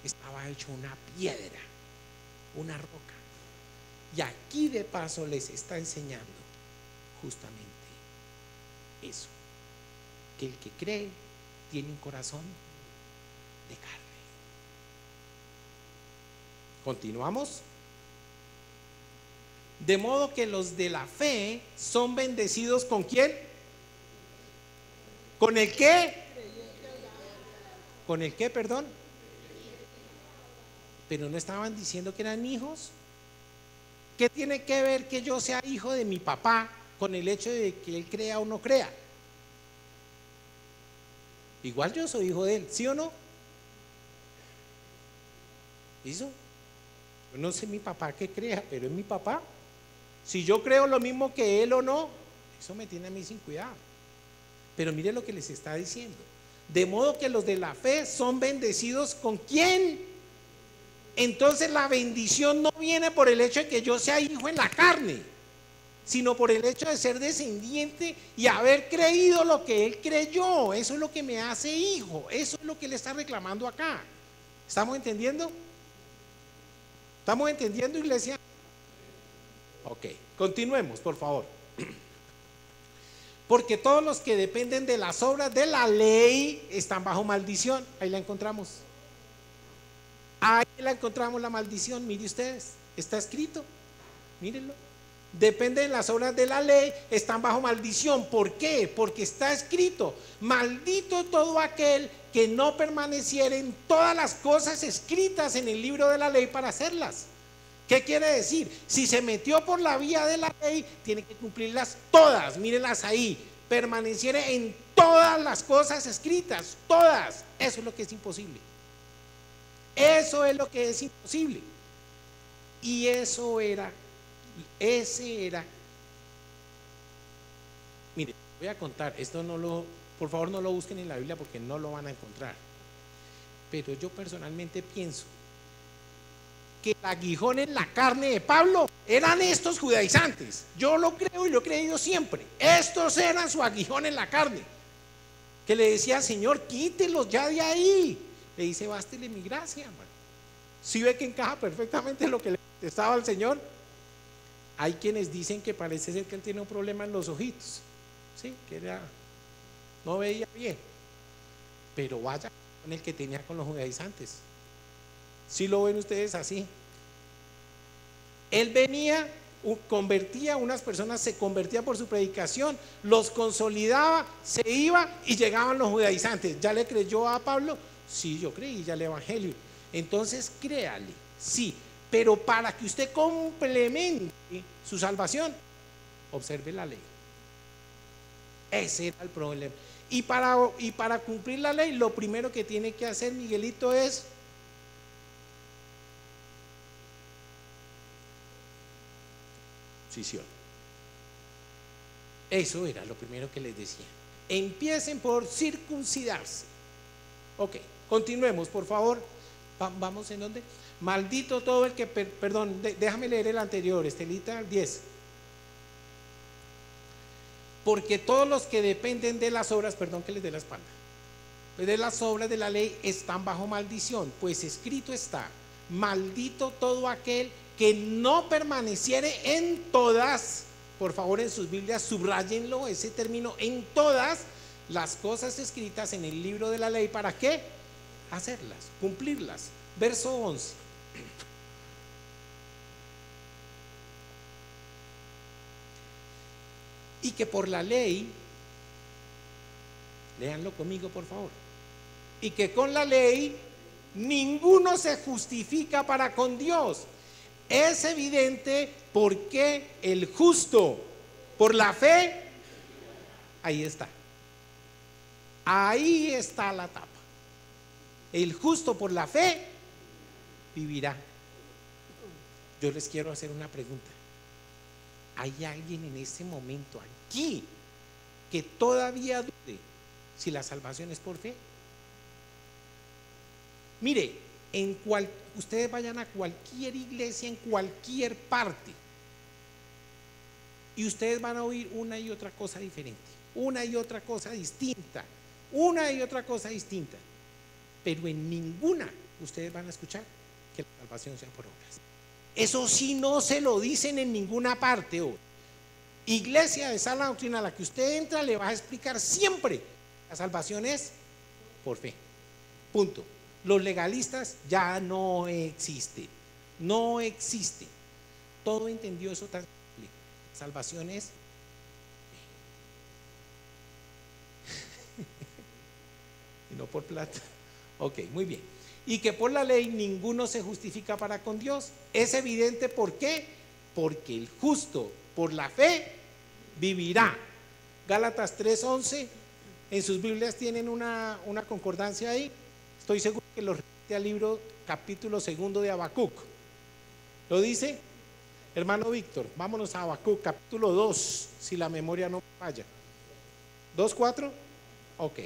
Estaba hecho una piedra, una roca. Y aquí de paso les está enseñando justamente eso, que el que cree tiene un corazón de carne. Continuamos. De modo que los de la fe son bendecidos ¿con quién? ¿Con el qué? ¿Con el qué, perdón? Pero no estaban diciendo que eran hijos. ¿Qué tiene que ver que yo sea hijo de mi papá con el hecho de que él crea o no crea. Igual yo soy hijo de él, ¿sí o no? ¿Eso? Yo no sé mi papá que crea, pero es mi papá. Si yo creo lo mismo que él o no, eso me tiene a mí sin cuidado. Pero mire lo que les está diciendo. De modo que los de la fe son bendecidos ¿con quién? Entonces la bendición no viene por el hecho de que yo sea hijo en la carne, sino por el hecho de ser descendiente y haber creído lo que él creyó. Eso es lo que me hace hijo. Eso es lo que él está reclamando acá. ¿Estamos entendiendo? ¿Estamos entendiendo, iglesia? Ok, continuemos, por favor. Porque todos los que dependen de las obras de la ley están bajo maldición. Ahí la encontramos. Ahí la encontramos, la maldición. Mire ustedes, está escrito. Mírenlo. Dependen de las obras de la ley, están bajo maldición. ¿Por qué? Porque está escrito: maldito todo aquel que no permaneciera en todas las cosas escritas en el libro de la ley para hacerlas. ¿Qué quiere decir? Si se metió por la vía de la ley, tiene que cumplirlas todas. Mírenlas ahí. Permaneciera en todas las cosas escritas, todas. Eso es lo que es imposible. Eso es lo que es imposible. Y ese era. Mire, voy a contar, esto por favor no lo busquen en la Biblia porque no lo van a encontrar. Pero yo personalmente pienso que el aguijón en la carne de Pablo eran estos judaizantes. Yo lo creo y lo he creído siempre. Estos eran su aguijón en la carne, que le decía: Señor, quítelos ya de ahí. Le dice: bástele mi gracia, hermano. ¿Sí ve que encaja perfectamente lo que le contestaba al Señor? Hay quienes dicen que parece ser que él tiene un problema en los ojitos, ¿sí? Que no veía bien. Pero vaya con el que tenía con los judaizantes. ¿Sí lo ven ustedes así? Él venía, convertía, unas personas se convertían por su predicación, los consolidaba, se iba y llegaban los judaizantes. ¿Ya le creyó a Pablo? Sí, yo creí ya el evangelio. Entonces créale, sí, pero para que usted complemente su salvación, observe la ley. Ese era el problema. Y para cumplir la ley, lo primero que tiene que hacer Miguelito es circuncisión. Eso era lo primero que les decía. Empiecen por circuncidarse. Ok, continuemos, por favor. Vamos, ¿en dónde? Maldito todo el que, perdón, déjame leer el anterior, Estelita, 10. Porque todos los que dependen de las obras, perdón que les dé la espalda, de las obras de la ley están bajo maldición, pues escrito está: maldito todo aquel que no permaneciere en todas, por favor en sus Biblias subrayenlo, ese término, en todas las cosas escritas en el libro de la ley. ¿Para qué? Hacerlas, cumplirlas. Verso 11. Y que por la ley, léanlo conmigo por favor, y que con la ley ninguno se justifica para con Dios. Es evidente porque el justo por la fe, ahí está la tapa. El justo por la fe vivirá. Yo les quiero hacer una pregunta. ¿Hay alguien en este momento aquí que todavía dude si la salvación es por fe? Mire, ustedes vayan a cualquier iglesia en cualquier parte y ustedes van a oír una y otra cosa diferente, una y otra cosa distinta, pero en ninguna ustedes van a escuchar que la salvación sea por obras. Eso sí, no se lo dicen en ninguna parte. Iglesia de sana doctrina a la que usted entra le va a explicar siempre: la salvación es por fe, punto. Los legalistas ya no existen, no existen. Todo entendió eso tan simple. Salvación es y no por plata. Ok, muy bien. Y que por la ley ninguno se justifica para con Dios. Es evidente, ¿por qué? Porque el justo por la fe vivirá. Gálatas 3:11, en sus Biblias tienen una concordancia ahí. Estoy seguro que lo repite al libro capítulo 2 de Habacuc. ¿Lo dice? Hermano Víctor, vámonos a Habacuc, capítulo 2, si la memoria no falla. ¿2:4? Ok.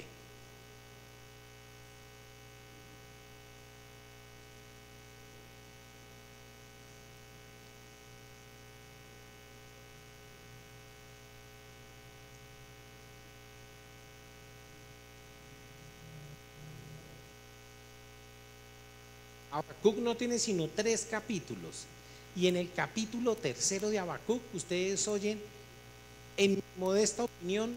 Habacuc no tiene sino 3 capítulos. Y en el capítulo 3 de Habacuc, ustedes oyen, en mi modesta opinión,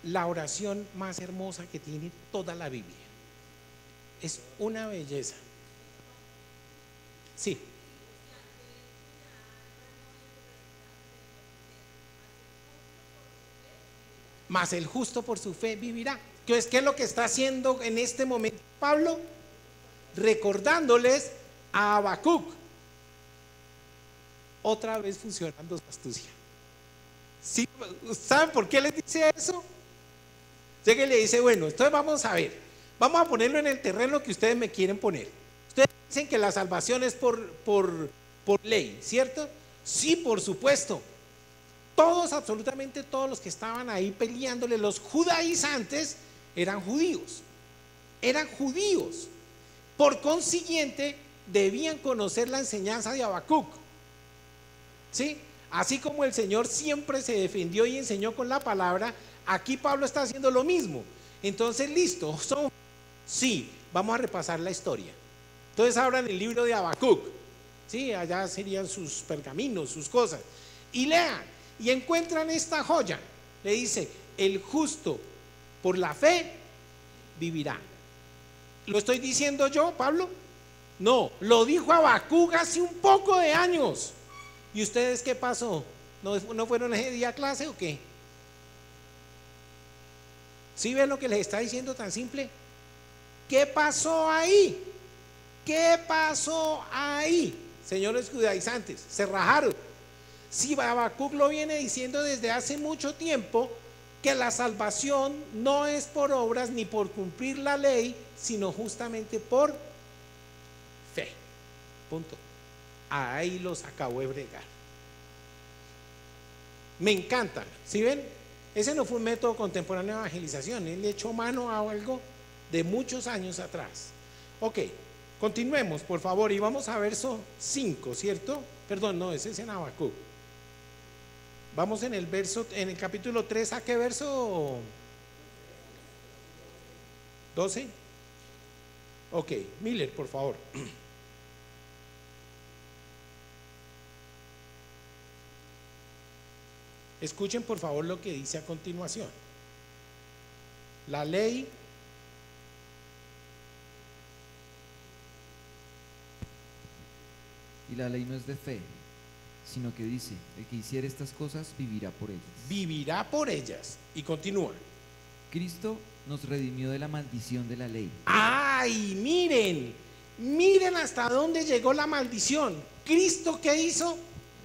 la oración más hermosa que tiene toda la Biblia. Es una belleza. Sí. Mas el justo por su fe vivirá. ¿Qué es lo que está haciendo en este momento Pablo? Recordándoles a Habacuc. Otra vez funcionando su astucia. ¿Sí? ¿Saben por qué les dice eso? Llega y le dice, bueno, entonces vamos a ver, vamos a ponerlo en el terreno que ustedes me quieren poner. Ustedes dicen que la salvación es por ley, ¿cierto? Sí, por supuesto. Todos, absolutamente todos los que estaban ahí peleándole, los judaizantes, eran judíos. Eran judíos. Por consiguiente, debían conocer la enseñanza de Habacuc. ¿Sí? Así como el Señor siempre se defendió y enseñó con la palabra, aquí Pablo está haciendo lo mismo. Entonces, listo, sí, vamos a repasar la historia. Entonces abran el libro de Habacuc, ¿sí? Allá serían sus pergaminos, sus cosas, y lean, y encuentran esta joya. Le dice, el justo por la fe vivirá. ¿Lo estoy diciendo yo, Pablo? No, lo dijo Habacuc hace un poco de años. ¿Y ustedes qué pasó? ¿No fueron ese día a clase o qué? ¿Sí ven lo que les está diciendo tan simple? ¿Qué pasó ahí? ¿Qué pasó ahí? Señores judaizantes, se rajaron. Si Habacuc lo viene diciendo desde hace mucho tiempo, que la salvación no es por obras ni por cumplir la ley, sino justamente por fe. Punto. Ahí los acabo de bregar. Me encanta. ¿Sí ven? Ese no fue un método contemporáneo de evangelización. Él le echó mano a algo de muchos años atrás. Ok, continuemos, por favor. Y vamos a verso 5, ¿cierto? Perdón, no, ese es en Habacuc. Vamos en el verso, en el capítulo 3, ¿a qué verso? 12. Ok, Miller, por favor. Escuchen por favor lo que dice a continuación. La ley y la ley no es de fe, sino que dice, el que hiciere estas cosas vivirá por ellas. Vivirá por ellas. Y continúa. Cristo nos redimió de la maldición de la ley. ¡Ay, miren! Miren hasta dónde llegó la maldición. ¿Cristo qué hizo?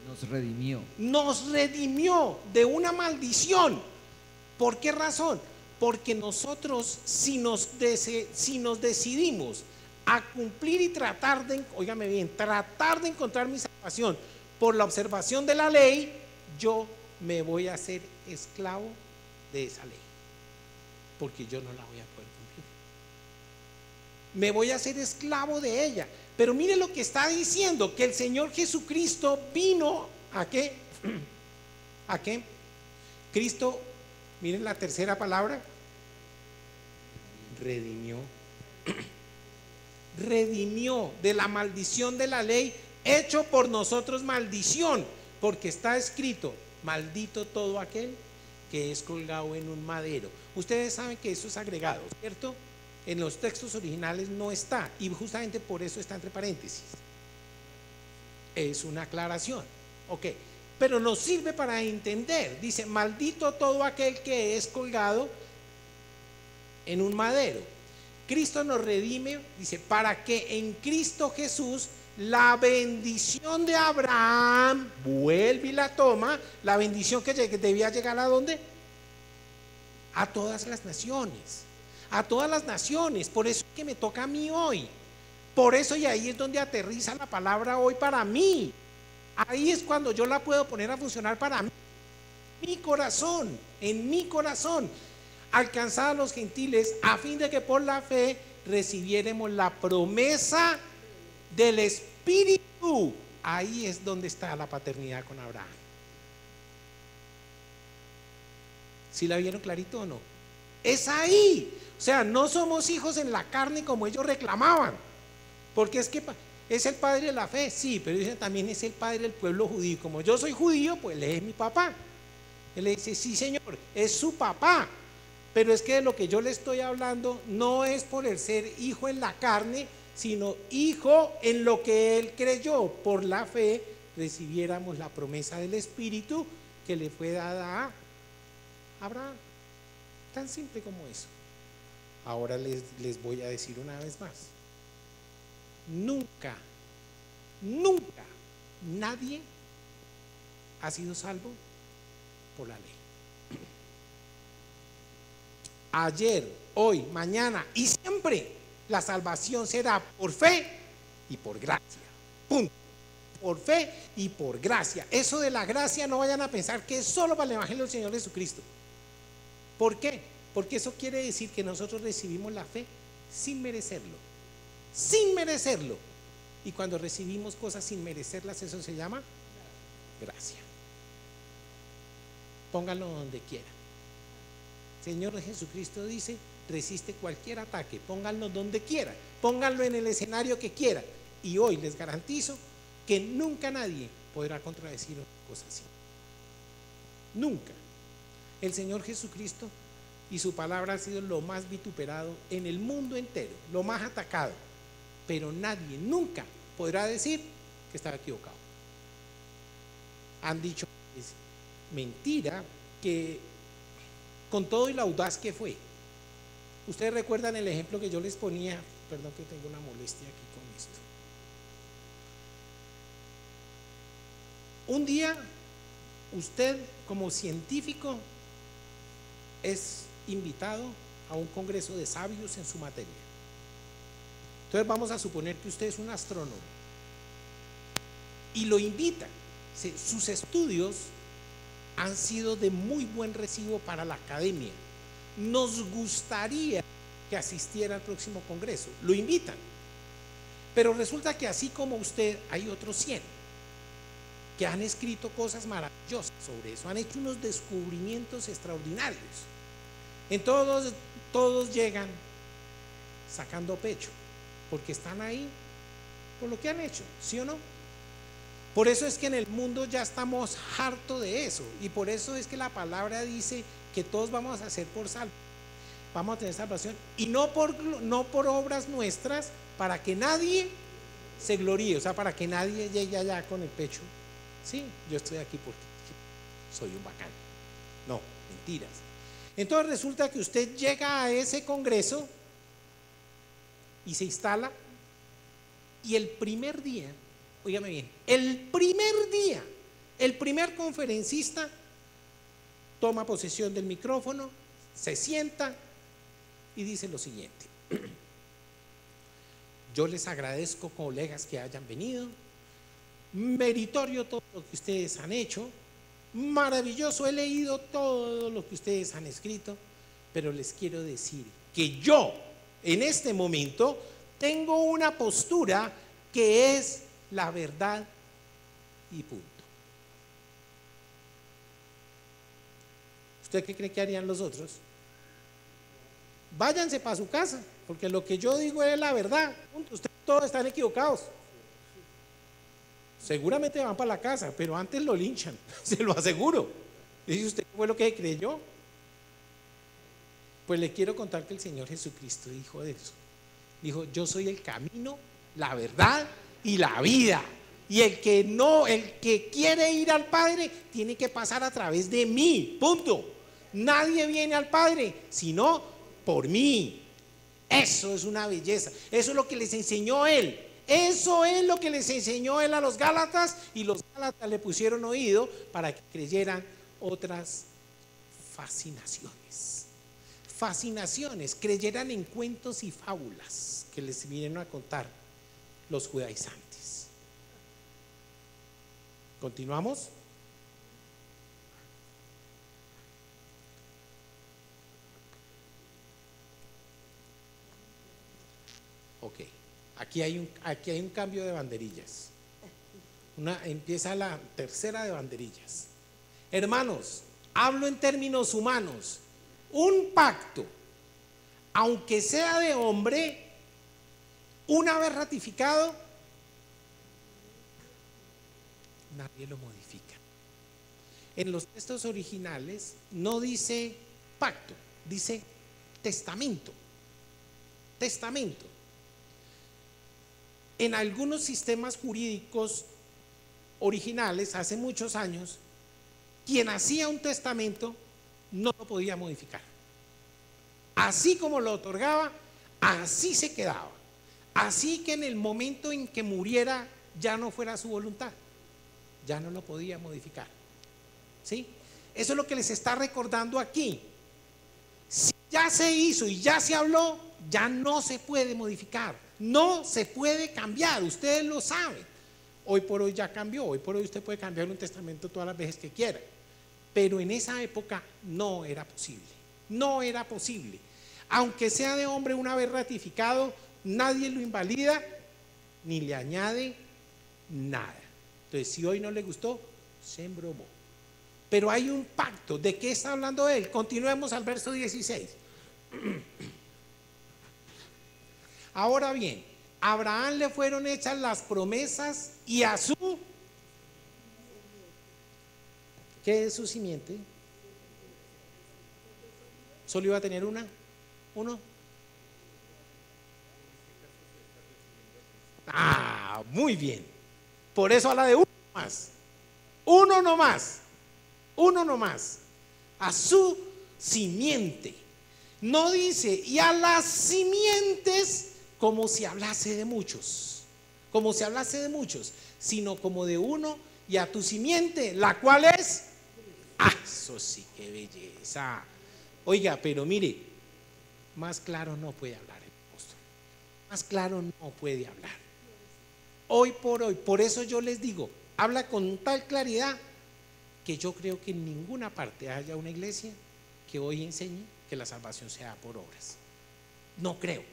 Nos redimió. Nos redimió de una maldición. ¿Por qué razón? Porque nosotros, si nos decidimos a cumplir y tratar de, óigame bien, tratar de encontrar mi salvación por la observación de la ley, yo me voy a hacer esclavo de esa ley, porque yo no la voy a poder cumplir. Me voy a hacer esclavo de ella. Pero mire lo que está diciendo, que el Señor Jesucristo vino ¿a qué? ¿A qué? Cristo, miren la tercera palabra, redimió. Redimió de la maldición de la ley, hecho por nosotros maldición, porque está escrito, maldito todo aquel que es colgado en un madero. Ustedes saben que eso es agregado, ¿cierto? En los textos originales no está, y justamente por eso está entre paréntesis. Es una aclaración, ok, pero nos sirve para entender. Dice, maldito todo aquel que es colgado en un madero. Cristo nos redime, dice, para que en Cristo Jesús la bendición de Abraham, vuelve y la toma, la bendición que debía llegar ¿a dónde? A todas las naciones, a todas las naciones. Por eso es que me toca a mí hoy. Por eso, y ahí es donde aterriza la palabra hoy para mí. Ahí es cuando yo la puedo poner a funcionar para mí. Mi corazón, en mi corazón, alcanzar a los gentiles a fin de que por la fe recibiéramos la promesa del Espíritu. Ahí es donde está la paternidad con Abraham. ¿Sí la vieron clarito o no? Es ahí. O sea, no somos hijos en la carne como ellos reclamaban, porque es que es el padre de la fe, sí, pero dicen también es el padre del pueblo judío. Como yo soy judío, pues él es mi papá. Él le dice, sí señor, es su papá. Pero es que de lo que yo le estoy hablando no es por el ser hijo en la carne, sino hijo en lo que él creyó. Por la fe recibiéramos la promesa del Espíritu que le fue dada a Abraham. Tan simple como eso. Ahora les voy a decir una vez más. Nunca nadie ha sido salvo por la ley. Ayer, hoy, mañana y siempre la salvación será por fe y por gracia. Punto. Por fe y por gracia. Eso de la gracia no vayan a pensar que es solo para el Evangelio del Señor Jesucristo. ¿Por qué? Porque eso quiere decir que nosotros recibimos la fe sin merecerlo. Sin merecerlo. Y cuando recibimos cosas sin merecerlas, eso se llama gracia. Pónganlo donde quiera. Señor Jesucristo dice, resiste cualquier ataque, pónganlo donde quiera, pónganlo en el escenario que quiera. Y hoy les garantizo que nunca nadie podrá contradecir una cosa así. Nunca. El Señor Jesucristo y su palabra ha sido lo más vituperado en el mundo entero, lo más atacado. Pero nadie nunca podrá decir que estaba equivocado. Han dicho que es mentira, que con todo y la audaz que fue. Ustedes recuerdan el ejemplo que yo les ponía, perdón que tengo una molestia aquí con esto. Un día usted como científico es invitado a un congreso de sabios en su materia. Entonces vamos a suponer que usted es un astrónomo y lo invitan. Sus estudios han sido de muy buen recibo para la academia. Nos gustaría que asistiera al próximo congreso. Lo invitan. Pero resulta que así como usted, hay otros 100 que han escrito cosas maravillosas sobre eso, han hecho unos descubrimientos extraordinarios. Entonces todos llegan sacando pecho, porque están ahí por lo que han hecho, ¿sí o no? Por eso es que en el mundo ya estamos hartos de eso, y por eso es que la palabra dice que todos vamos a ser por salvo, vamos a tener salvación, y no por obras nuestras, para que nadie se gloríe, o sea, para que nadie llegue allá con el pecho. Sí, yo estoy aquí porque soy un bacán. No, mentiras. Entonces resulta que usted llega a ese congreso y se instala, y el primer día, óigame bien, el primer conferencista toma posesión del micrófono, se sienta y dice lo siguiente: yo les agradezco, colegas, que hayan venido, meritorio todo lo que ustedes han hecho, maravilloso, he leído todo lo que ustedes han escrito, pero les quiero decir que yo en este momento tengo una postura que es la verdad y punto. ¿Usted qué cree que harían los otros? Váyanse para su casa, porque lo que yo digo es la verdad. Ustedes todos están equivocados. Seguramente van para la casa, pero antes lo linchan, se lo aseguro. Dice usted, ¿qué fue lo que creyó? Pues le quiero contar que el Señor Jesucristo dijo eso. Dijo, yo soy el camino, la verdad y la vida. Y el que quiere ir al Padre tiene que pasar a través de mí, punto. Nadie viene al Padre sino por mí. Eso es una belleza. Eso es lo que les enseñó Él. Eso es lo que les enseñó él a los Gálatas, y los Gálatas le pusieron oído para que creyeran otras fascinaciones. Fascinaciones, creyeran en cuentos y fábulas que les vinieron a contar los judaizantes. ¿Continuamos? Ok, aquí hay un cambio de banderillas. Empieza la tercera de banderillas. Hermanos, hablo en términos humanos. Un pacto, aunque sea de hombre, una vez ratificado, nadie lo modifica. En los textos originales no dice pacto, dice testamento. Testamento. En algunos sistemas jurídicos originales, hace muchos años, quien hacía un testamento no lo podía modificar. Así como lo otorgaba, así se quedaba. Así que en el momento en que muriera ya no fuera su voluntad, ya no lo podía modificar. ¿Sí? Eso es lo que les está recordando aquí. Si ya se hizo y ya se habló, ya no se puede modificar, no se puede cambiar, ustedes lo saben. Hoy por hoy ya cambió, hoy por hoy usted puede cambiar un testamento todas las veces que quiera, pero en esa época no era posible, no era posible. Aunque sea de hombre una vez ratificado, nadie lo invalida ni le añade nada. Entonces, si hoy no le gustó, se embromó. Pero hay un pacto. ¿De qué está hablando él? Continuemos al verso 16. Ahora bien, a Abraham le fueron hechas las promesas y a su... ¿Qué es su simiente? ¿Solo iba a tener uno? Ah, muy bien. Por eso habla de uno más. Uno nomás. Uno nomás. A su simiente. No dice, y a las simientes, como si hablase de muchos. Como si hablase de muchos. Sino como de uno, y a tu simiente, la cual es... Ah, eso sí, qué belleza. Oiga, pero mire, más claro no puede hablar el apóstol. Más claro no puede hablar. Hoy por hoy, por eso yo les digo, habla con tal claridad que yo creo que en ninguna parte haya una iglesia que hoy enseñe que la salvación sea por obras. No creo.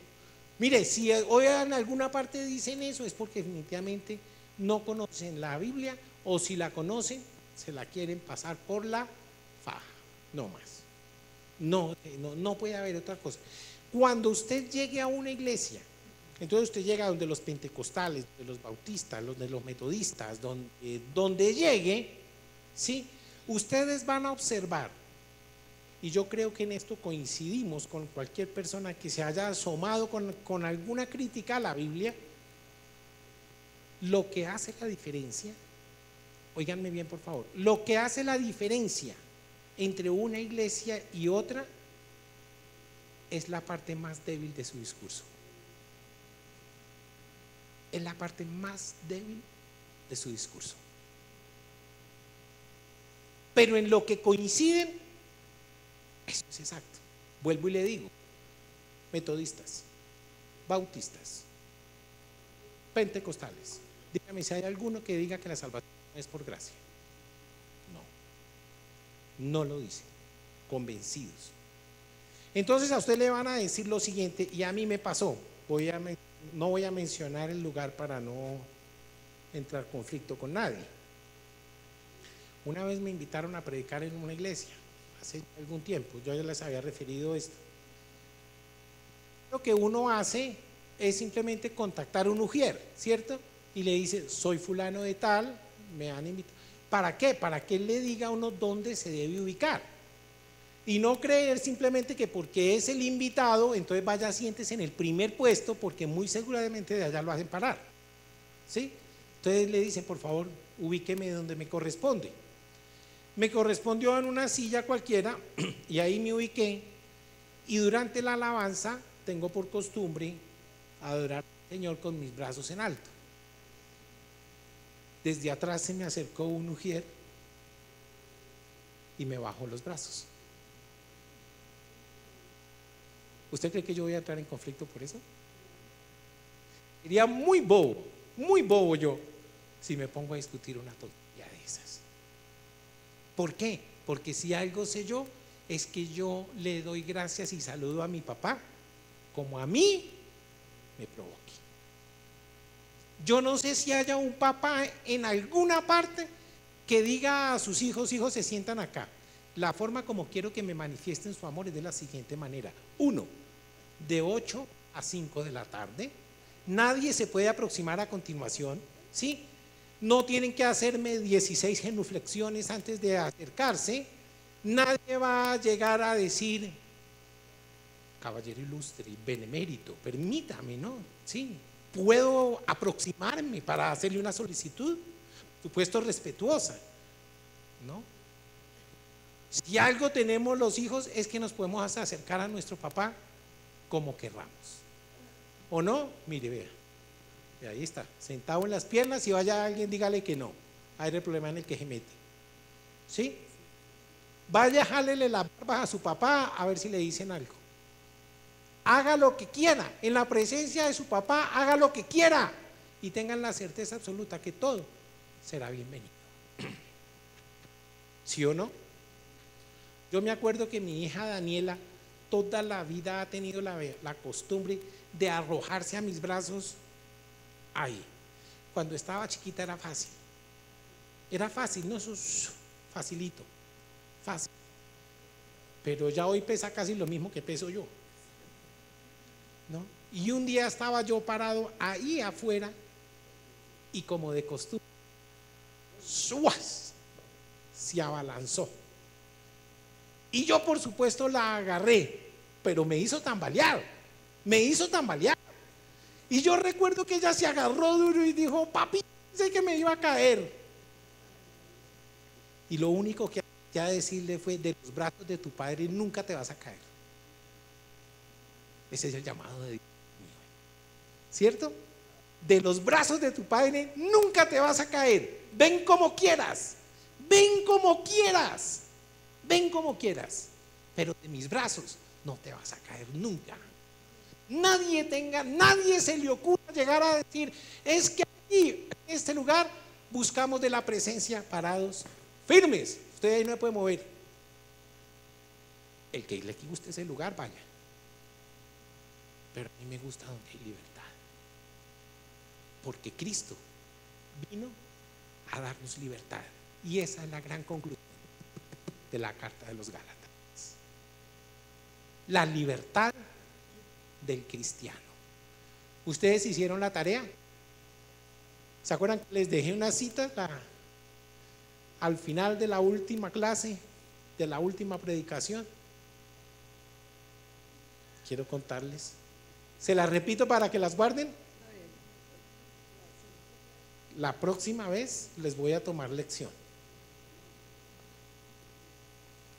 Mire, si hoy en alguna parte dicen eso es porque definitivamente no conocen la Biblia, o si la conocen, se la quieren pasar por la faja, no más. No puede haber otra cosa. Cuando usted llegue a una iglesia, entonces usted llega donde los pentecostales, donde los bautistas, donde los metodistas, donde llegue, ¿sí? Ustedes van a observar, y yo creo que en esto coincidimos con cualquier persona que se haya asomado con alguna crítica a la Biblia, lo que hace la diferencia, óiganme bien por favor, lo que hace la diferencia entre una iglesia y otra es la parte más débil de su discurso. Es la parte más débil de su discurso. Pero en lo que coinciden, eso es exacto. Vuelvo y le digo, metodistas, bautistas, pentecostales, dígame si hay alguno que diga que la salvación es por gracia. No lo dicen, convencidos. Entonces a usted le van a decir lo siguiente, y a mí me pasó, no voy a mencionar el lugar para no entrar en conflicto con nadie. Una vez me invitaron a predicar en una iglesia, hace algún tiempo, yo ya les había referido esto. Lo que uno hace es simplemente contactar a un ujier, ¿cierto? Y le dice, soy fulano de tal, me han invitado. ¿Para qué? Para que él le diga a uno dónde se debe ubicar. Y no creer simplemente que porque es el invitado, entonces vaya, siéntese en el primer puesto, porque muy seguramente de allá lo hacen parar. ¿Sí? Entonces le dicen, por favor, ubíqueme donde me corresponde. Me correspondió en una silla cualquiera, y ahí me ubiqué, y durante la alabanza tengo por costumbre adorar Señor, con mis brazos en alto. Desde atrás se me acercó un ujier y me bajó los brazos. ¿Usted cree que yo voy a entrar en conflicto por eso? Sería muy bobo yo, si me pongo a discutir una tontería de esas. ¿Por qué? Porque si algo sé yo, es que yo le doy gracias y saludo a mi papá, como a mí me provoque. Yo no sé si haya un papá en alguna parte que diga a sus hijos: hijos, se sientan acá. La forma como quiero que me manifiesten su amor es de la siguiente manera: 1, de 8 a 5 de la tarde. Nadie se puede aproximar a continuación, ¿sí? No tienen que hacerme 16 genuflexiones antes de acercarse. Nadie va a llegar a decir: caballero ilustre, benemérito, permítame, ¿no? Sí, puedo aproximarme para hacerle una solicitud, por supuesto respetuosa, ¿no? Si algo tenemos los hijos es que nos podemos acercar a nuestro papá como querramos, ¿o no? Mire, vea, ahí está, sentado en las piernas, y vaya alguien, dígale que no, ahí era el problema en el que se mete, ¿sí? Vaya, jálele la barba a su papá a ver si le dicen algo. Haga lo que quiera, en la presencia de su papá, haga lo que quiera, y tengan la certeza absoluta que todo será bienvenido. ¿Sí o no? Yo me acuerdo que mi hija Daniela toda la vida ha tenido la costumbre de arrojarse a mis brazos ahí. Cuando estaba chiquita era fácil, no, eso es facilito, fácil. Pero ya hoy pesa casi lo mismo que peso yo, ¿no? Y un día estaba yo parado ahí afuera y, como de costumbre, ¡suas!, se abalanzó. Y yo, por supuesto, la agarré, pero me hizo tambalear. Y yo recuerdo que ella se agarró duro y dijo: papi, sé que me iba a caer. Y lo único que ya decirle fue: de los brazos de tu padre nunca te vas a caer. Ese es el llamado de Dios, ¿cierto? De los brazos de tu padre nunca te vas a caer. Ven como quieras, pero de mis brazos no te vas a caer nunca. Nadie se le ocurra llegar a decir: es que aquí, en este lugar, buscamos de la presencia parados firmes. Usted ahí no se puede mover. El que le guste ese lugar, vaya. Pero a mí me gusta donde hay libertad, porque Cristo vino a darnos libertad, y esa es la gran conclusión de la carta de los Gálatas: la libertad del cristiano. ¿Ustedes hicieron la tarea? ¿Se acuerdan que les dejé una cita al final de la última clase, de la última predicación? Quiero contarles. ¿Se las repito para que las guarden? La próxima vez les voy a tomar lección.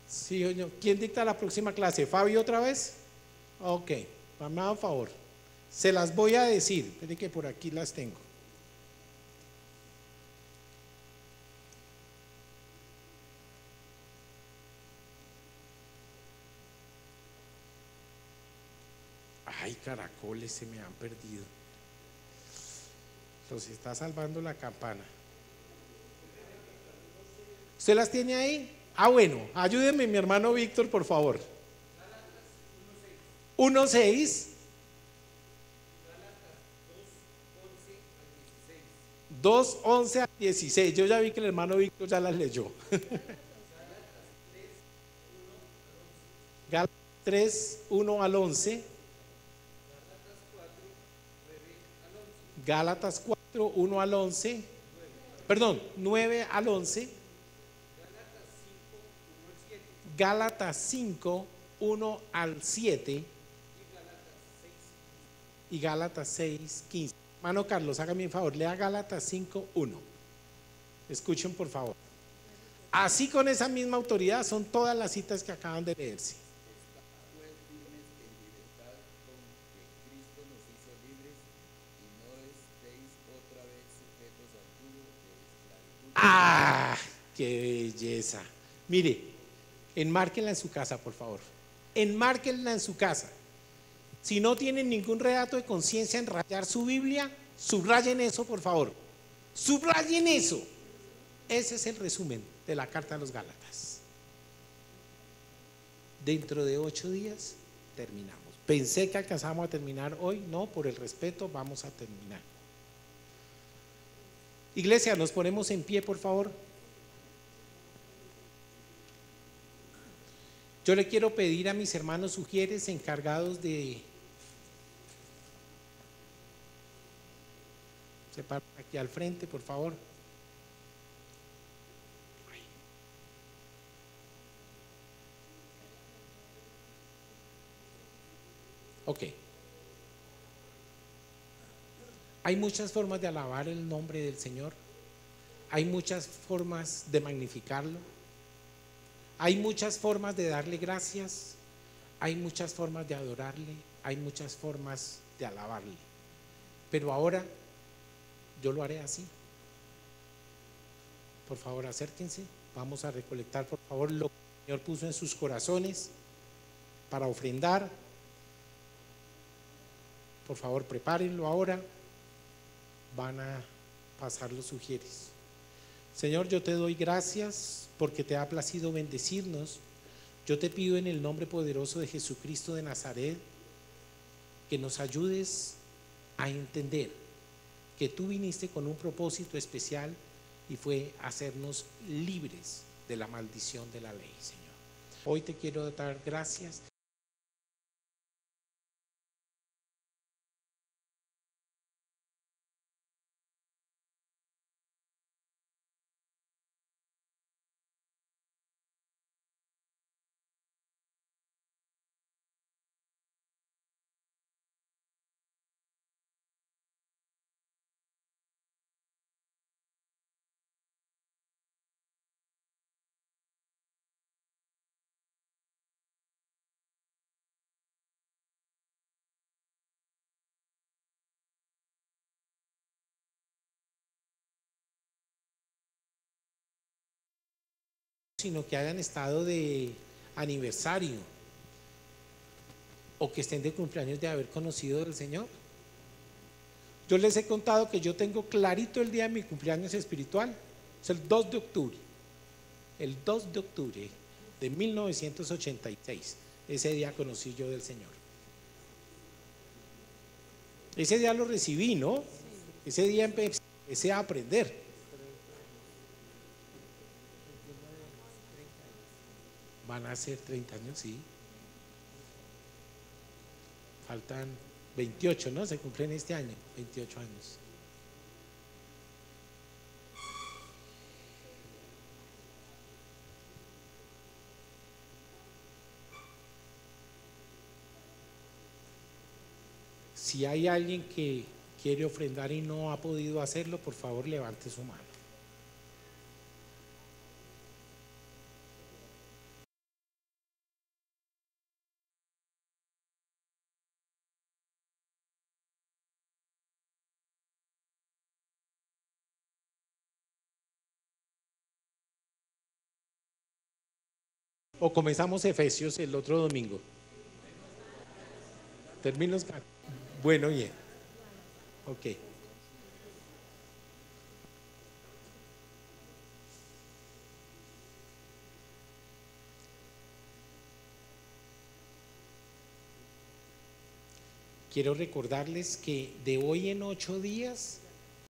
Sí, oye, ¿quién dicta la próxima clase? ¿Fabio otra vez? Ok, me hagan favor. Se las voy a decir. Esperen que por aquí las tengo. Ay, caracoles, se me han perdido. Los está salvando la campana. ¿Usted las tiene ahí? Ah, bueno, ayúdeme mi hermano Víctor, por favor. 1:6. 2:11 al 16. Yo ya vi que el hermano Víctor ya las leyó. Gálatas 3:1 al 11. Gálatas 4:1 al 11. Perdón, 9 al 11. Gálatas 5:1 al 7. Y Gálatas 6:15. Hermano Carlos, hágame un favor, lea Gálatas 5:1. Escuchen, por favor. Así, con esa misma autoridad, son todas las citas que acaban de leerse. Qué belleza. Mire, enmárquenla en su casa, por favor. Enmárquenla en su casa. Si no tienen ningún redato de conciencia en rayar su Biblia, subrayen eso, por favor. Subrayen eso. Ese es el resumen de la carta a los Gálatas. Dentro de 8 días terminamos. Pensé que alcanzábamos a terminar hoy. No, por el respeto vamos a terminar. Iglesia, nos ponemos en pie, por favor. Yo le quiero pedir a mis hermanos sugieres encargados de... Se paran aquí al frente, por favor. Ok. Hay muchas formas de alabar el nombre del Señor. Hay muchas formas de magnificarlo. Hay muchas formas de darle gracias. Hay muchas formas de adorarle. Hay muchas formas de alabarle. Pero ahora yo lo haré así. Por favor, acérquense. Vamos a recolectar, por favor, lo que el Señor puso en sus corazones para ofrendar. Por favor, prepárenlo ahora. Van a pasar los sugieres. Señor, yo te doy gracias porque te ha placido bendecirnos. Yo te pido en el nombre poderoso de Jesucristo de Nazaret que nos ayudes a entender que tú viniste con un propósito especial y fue hacernos libres de la maldición de la ley, Señor. Hoy te quiero dar gracias. Sino que hayan estado de aniversario o que estén de cumpleaños de haber conocido al Señor. Yo les he contado que yo tengo clarito el día de mi cumpleaños espiritual. Es el 2 de octubre. El 2 de octubre de 1986. Ese día conocí yo del Señor. Ese día lo recibí, ¿no? Ese día empecé a aprender. Van a ser 30 años, sí. Faltan 28, ¿no? Se cumplen este año, 28 años. Si hay alguien que quiere ofrendar y no ha podido hacerlo, por favor levante su mano. O comenzamos Efesios el otro domingo. Termino. Bueno, bien. Ok. Quiero recordarles que de hoy en 8 días